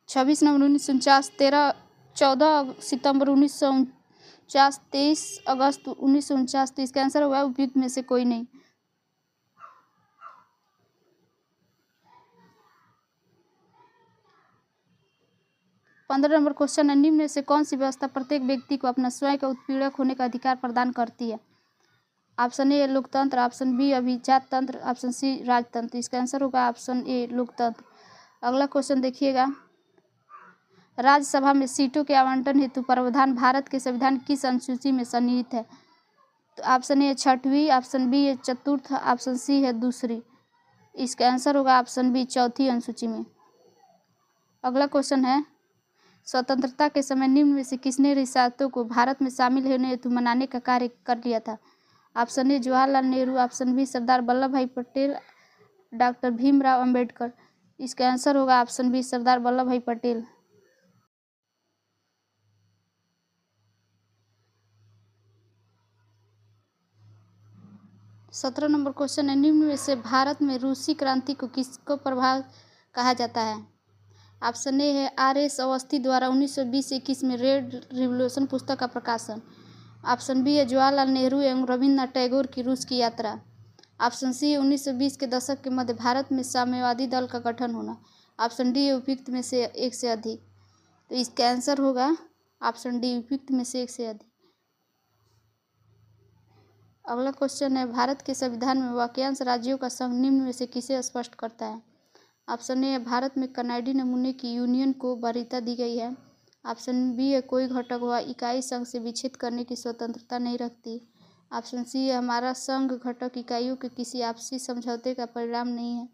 26 नवंबर 1949, 14 सितंबर 1949, 23 अगस्त 1949। तो इसका आंसर होगा उपयुक्त में से कोई नहीं। पंद्रह नंबर क्वेश्चन है, निम्न में से कौन सी व्यवस्था प्रत्येक व्यक्ति को अपना स्वयं का उत्पीड़क होने का अधिकार प्रदान करती है? ऑप्शन ए लोकतंत्र, ऑप्शन बी अभिजात तंत्र, ऑप्शन सी राजतंत्र। इसका आंसर होगा ऑप्शन ए, लोकतंत्र। अगला क्वेश्चन देखिएगा, राज्यसभा में सीटों के आवंटन हेतु प्रावधान भारत के संविधान किस अनुसूची में सन्निहित है? तो ऑप्शन ए 6वीं, ऑप्शन बी है 4th, ऑप्शन सी है 2री। इसका आंसर होगा ऑप्शन बी, 4थी अनुसूची में। अगला क्वेश्चन है, स्वतंत्रता के समय निम्न में से किसने रियासतों को भारत में शामिल होने हेतु मनाने का कार्य कर लिया था? Option A Jawaharlal Nehru, option B Sardar Vallabhbhai Patel, doctor Bhimrao Ambedkar. इसका आंसर होगा option B, Sardar Vallabhbhai Patel. सत्रह नंबर क्वेश्चन है, निम्न में से भारत में रूसी क्रांति को किसको प्रभाव कहा जाता है? ऑप्शन ए है R.S. अवस्थी द्वारा 1920-21 में रेड रिवॉल्यूशन पुस्तक का प्रकाशन। ऑप्शन बी है जवाहरलाल नेहरू एवं रविन्द्रनाथ टैगोर की रूस की यात्रा। ऑप्शन सी है 1920 के दशक के मध्य भारत में साम्यवादी दल का गठन होना। ऑप्शन डी है उपयुक्त में से एक से अधिक। तो इसका आंसर होगा ऑप्शन डी, उपयुक्त में से एक से अधिक। अगला क्वेश्चन है, भारत के संविधान में वाक्यांश राज्यों का संघ निम्न में से किसे स्पष्ट करता है? ऑप्शन ए है भारत में कनाडी नमूने की यूनियन को वरीयता दी गई है। ऑप्शन बी है कोई घटक व इकाई संघ से विच्छेद करने की स्वतंत्रता नहीं रखती। ऑप्शन सी है हमारा संघ घटक इकाइयों के किसी आपसी समझौते का परिणाम नहीं है।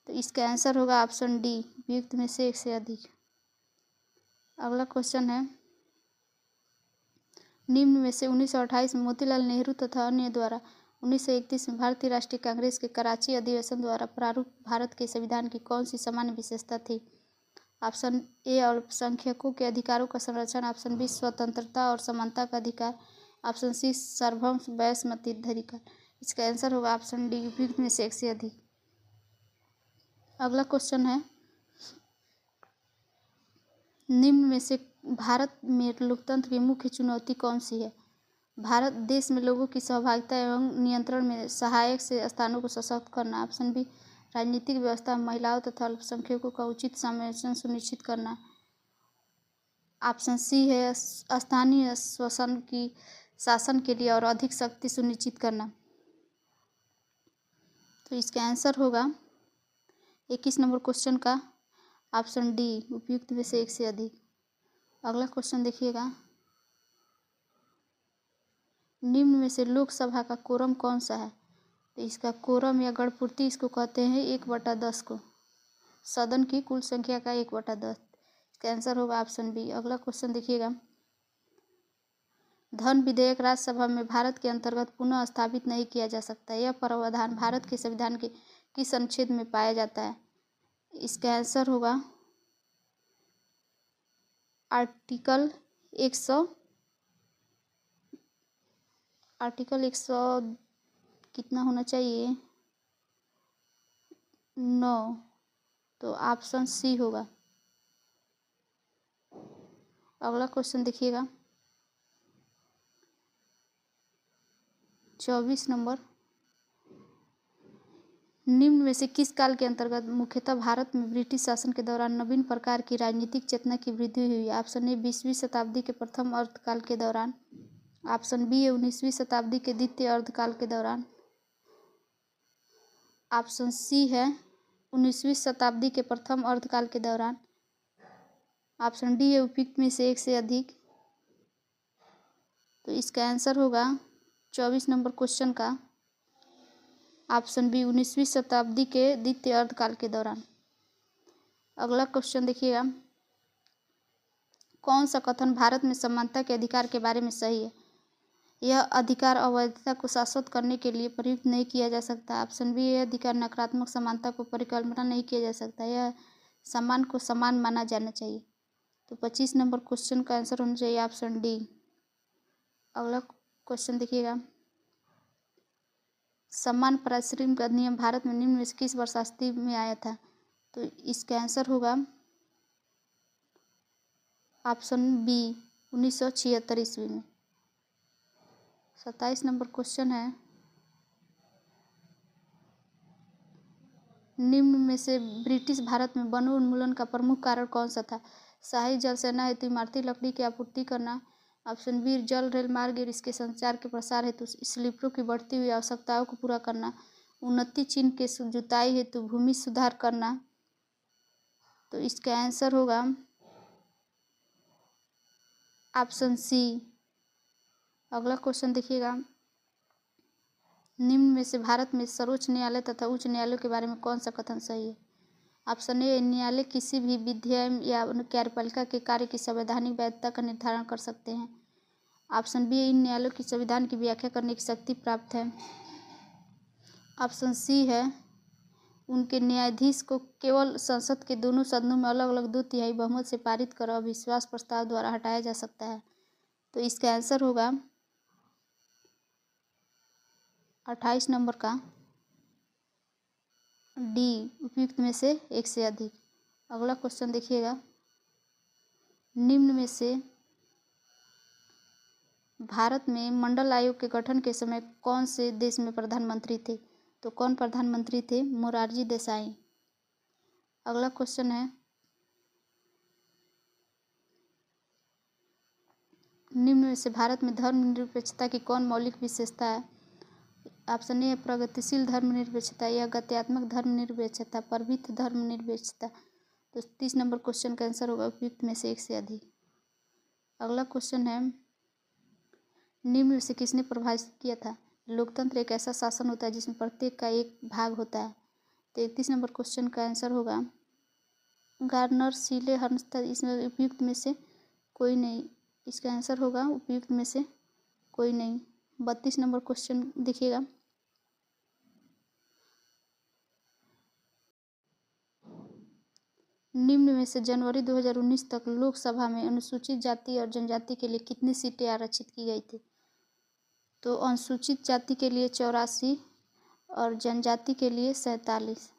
तो इसका आंसर होगा ऑप्शन डी, उपयुक्त में से एक से अधिक। अगला क्वेश्चन है, निम्न में से 1928 में मोतीलाल नेहरू तथा अन्य द्वारा 1931 में भारतीय राष्ट्रीय कांग्रेस के कराची अधिवेशन द्वारा प्रारूप भारत के संविधान की कौन सी सामान्य विशेषता थी? ऑप्शन ए अल्पसंख्यकों के अधिकारों का संरक्षण, ऑप्शन बी स्वतंत्रता और समानता का अधिकार, ऑप्शन सी सार्वभौम वैश्विक इसका आंसर होगा ऑप्शन डी उपयुक्त में से एक से अधिक। अगला क्वेश्चन है, निम्न में से भारत में लोकतंत्र की मुख्य चुनौती कौन सी है? भारत देश में लोगों की सहभागिता एवं नियंत्रण में सहायक से स्थानों को सशक्त करना, ऑप्शन बी राजनीतिक व्यवस्था में महिलाओं तथा अल्पसंख्यकों का उचित समावेशन सुनिश्चित करना, ऑप्शन सी है स्थानीय शासन की शासन के लिए और अधिक शक्ति सुनिश्चित करना। तो इसका आंसर होगा 21 नंबर क्वेश्चन का ऑप्शन डी उपयुक्त में से एक से अधिक। अगला क्वेश्चन देखिएगा, निम्न में से लोकसभा का कोरम कौन सा है? तो इसका कोरम या गणपूर्ति इसको कहते हैं 1/10 को, सदन की कुल संख्या का 1/10। इसका आंसर होगा ऑप्शन बी। अगला क्वेश्चन देखिएगा, धन विधेयक राज्यसभा में भारत के अंतर्गत पुनः स्थापित नहीं किया जा सकता। यह प्रावधान भारत के संविधान के किस अनुच्छेद में पाया जाता है? इसका आंसर होगा आर्टिकल 100 कितना होना चाहिए 9, तो ऑप्शन सी होगा। अगला क्वेश्चन देखिएगा 24 नंबर, निम्न में से किस काल के अंतर्गत मुख्यतः भारत में ब्रिटिश शासन के दौरान नवीन प्रकार की राजनीतिक चेतना की वृद्धि हुई? ऑप्शन ए 20वीं शताब्दी के प्रथम अर्धकाल के दौरान, ऑप्शन बी 19वीं शताब्दी के द्वितीय अर्धकाल के दौरान, ऑप्शन सी है 19वीं शताब्दी के प्रथम अर्धकाल के दौरान, ऑप्शन डी है उपयुक्त में से एक से अधिक। तो इसका आंसर होगा 24 नंबर क्वेश्चन का ऑप्शन बी 19वीं शताब्दी के द्वितीय अर्धकाल के दौरान। अगला क्वेश्चन देखिएगा, कौन सा कथन भारत में समानता के अधिकार के बारे में सही है? यह अधिकार अवैधता को शाश्वत करने के लिए प्रयुक्त नहीं किया जा सकता। ऑप्शन बी यह अधिकार नकारात्मक समानता को परिकल्पना नहीं किया जा सकता। यह समान को समान माना जाना चाहिए। तो 25 नंबर क्वेश्चन का आंसर होना चाहिए ऑप्शन डी। अगला क्वेश्चन देखिएगा, समान पारिश्रमिक अधिनियम भारत में निम्न में से किस वर्ष अस्तित्व में आया था? तो इसका आंसर होगा ऑप्शन बी 1976 ईस्वी में। 27 नंबर क्वेश्चन है, निम्न में से ब्रिटिश भारत में वनों उन्मूलन का प्रमुख कारण कौन सा था? सहायक जल सेना हेतु इमारती लकड़ी की आपूर्ति करना, ऑप्शन बी जल रेल मार्ग और इसके संचार के प्रसार हेतु स्लीपरों की बढ़ती हुई आवश्यकताओं को पूरा करना, उन्नति चिन्ह के जुताई हेतु भूमि सुधार करना। तो इसका आंसर होगा ऑप्शन सी। अगला क्वेश्चन देखिएगा, निम्न में से भारत में सर्वोच्च न्यायालय तथा उच्च न्यायालयों के बारे में कौन सा कथन सही है? ऑप्शन ए न्यायालय किसी भी विधायी या कार्यपालिका के कार्य की संवैधानिक वैधता का निर्धारण कर सकते हैं। ऑप्शन बी इन न्यायालयों की संविधान की व्याख्या करने की शक्ति प्राप्त है। ऑप्शन सी है उनके न्यायाधीश को केवल संसद के दोनों सदनों में अलग अलग 2/3 बहुमत से पारित कर अविश्वास प्रस्ताव द्वारा हटाया जा सकता है। तो इसका आंसर होगा 28 नंबर का डी उपयुक्त में से एक से अधिक। अगला क्वेश्चन देखिएगा, निम्न में से भारत में मंडल आयोग के गठन के समय कौन से देश में प्रधानमंत्री थे? तो कौन प्रधानमंत्री थे? मोरारजी देसाई। अगला क्वेश्चन है, निम्न में से भारत में धर्मनिरपेक्षता की कौन मौलिक विशेषता है? ऑप्शन ए प्रगतिशील धर्मनिरपेक्षता या गत्यात्मक धर्मनिरपेक्षता, प्रवृत्त धर्मनिरपेक्षता। तो 30 नंबर क्वेश्चन का आंसर होगा उपयुक्त में से एक से अधिक। अगला क्वेश्चन है, निम्न में से किसने प्रभावित किया था? लोकतंत्र एक ऐसा शासन होता है जिसमें प्रत्येक का एक भाग होता है। 33 नंबर क्वेश्चन का आंसर होगा गार्नर सीले हर्नस्टाइन। इसमें उपयुक्त में से कोई नहीं। इसका आंसर होगा उपयुक्त में से कोई नहीं। 32 नंबर क्वेश्चन देखिएगा, निम्न में से जनवरी 2019 तक लोकसभा में अनुसूचित जाति और जनजाति के लिए कितनी सीटें आरक्षित की गई थी? तो अनुसूचित जाति के लिए 84 और जनजाति के लिए 47।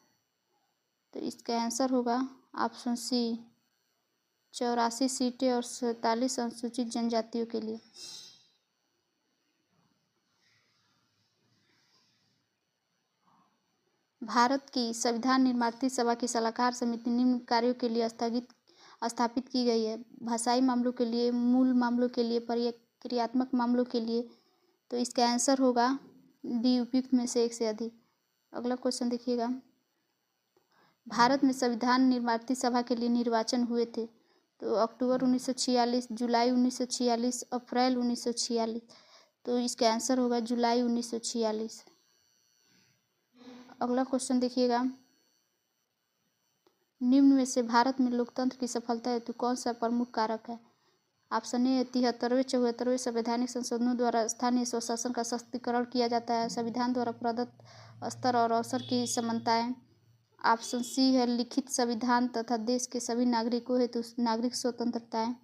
तो इसका आंसर होगा ऑप्शन सी, 84 सीटें और 47 अनुसूचित जनजातियों के लिए। भारत की संविधान निर्मात्री सभा की सलाहकार समिति निम्न कार्यों के लिए स्थापित की गई है: भाषाई मामलों के लिए, मूल मामलों के लिए, प्रक्रियात्मक मामलों के लिए। तो इसका आंसर होगा डी, उपयुक्त में से एक से अधिक। अगला क्वेश्चन देखिएगा, भारत में संविधान निर्मात्री सभा के लिए निर्वाचन हुए थे? तो अक्टूबर 1946, जुलाई 1946, अप्रैल 1946। तो इसका आंसर होगा जुलाई 1946। अगला क्वेश्चन देखिएगा, निम्न में से भारत में लोकतंत्र की सफलता हेतु कौन सा प्रमुख कारक है? ऑप्शन ए, 73वें 74वें संवैधानिक संशोधनों द्वारा स्थानीय स्वशासन का सशक्तिकरण किया जाता है। संविधान द्वारा प्रदत्त स्तर और अवसर की समानताएं। ऑप्शन सी है, लिखित संविधान तथा देश के सभी नागरिकों हेतु नागरिक स्वतंत्रताएं।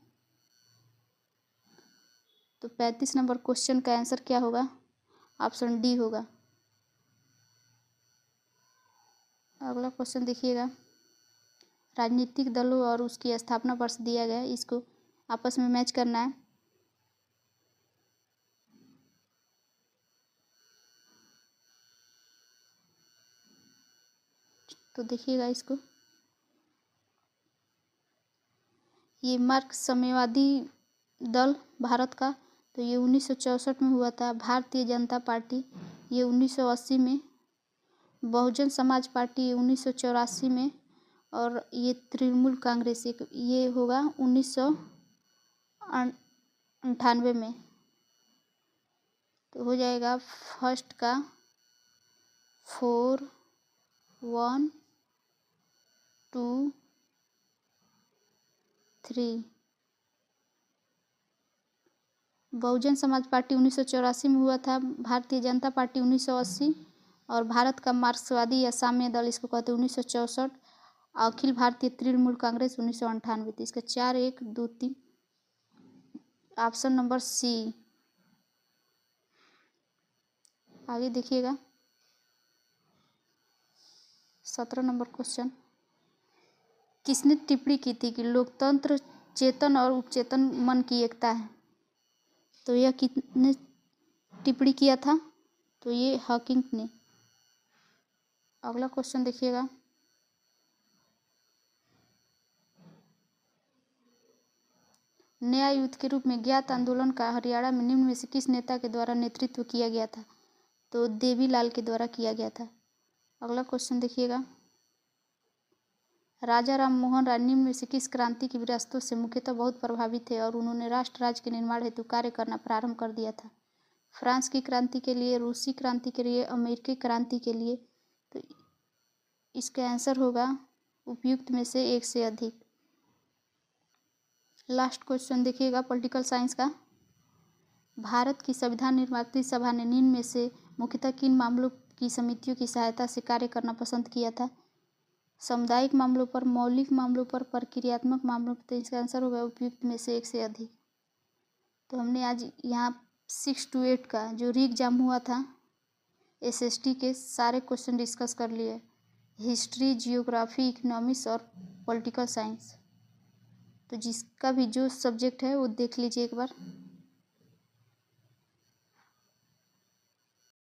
तो 35 नंबर क्वेश्चन का आंसर क्या होगा? ऑप्शन डी होगा। अगला क्वेश्चन देखिएगा, राजनीतिक दलों और उसकी स्थापना वर्ष दिया गया है, इसको आपस में मैच करना है। तो देखिएगा इसको, ये मार्क्स साम्यवादी दल भारत का, तो ये 1964 में हुआ था। भारतीय जनता पार्टी ये 1980 में, बहुजन समाज पार्टी ये 1984 में, और ये तृणमूल कांग्रेस ये होगा 1998 में। तो हो जाएगा फर्स्ट का 4, 1, 2, 3। बहुजन समाज पार्टी 1984 में हुआ था, भारतीय जनता पार्टी 1980, और भारत का मार्क्सवादी या साम्य दल इसको कहते हैं 1964, अखिल भारतीय तृणमूल कांग्रेस 1998। तो इसका 4, 1, 2, 3 ऑप्शन नंबर सी। आगे देखिएगा 17 नंबर क्वेश्चन, किसने टिप्पणी की थी कि लोकतंत्र चेतन और उपचेतन मन की एकता है? तो यह किसने टिप्पणी किया था? तो ये हॉकिंग ने। अगला क्वेश्चन देखिएगा, नया युद्ध के रूप में ज्ञात आंदोलन का हरियाणा में निम्न में से किस नेता के द्वारा नेतृत्व किया गया था? तो देवीलाल के द्वारा किया गया था। अगला क्वेश्चन देखिएगा, राजा राम मोहन राय निम्न में से किस क्रांति की विरासतों से मुख्यतः बहुत प्रभावित थे और उन्होंने राष्ट्र राज्य के निर्माण हेतु कार्य करना प्रारंभ कर दिया था? फ्रांस की क्रांति के लिए, रूसी क्रांति के लिए, अमेरिकी क्रांति के लिए। तो इसका आंसर होगा उपयुक्त में से एक से अधिक। लास्ट क्वेश्चन देखिएगा पॉलिटिकल साइंस का, भारत की संविधान निर्मात्री सभा ने निम्न में से मुख्यतः किन मामलों की समितियों की सहायता से कार्य करना पसंद किया था? सामुदायिक मामलों पर, मौलिक मामलों पर, प्रक्रियात्मक मामलों पर। तो इसका आंसर होगा उपयुक्त में से एक से अधिक। तो हमने आज यहाँ 6 to 8 का जो री एग्जाम हुआ था SST के सारे क्वेश्चन डिस्कस कर लिए, हिस्ट्री, जियोग्राफी, इकोनॉमिक्स और पॉलिटिकल साइंस। तो जिसका भी जो सब्जेक्ट है वो देख लीजिए एक बार।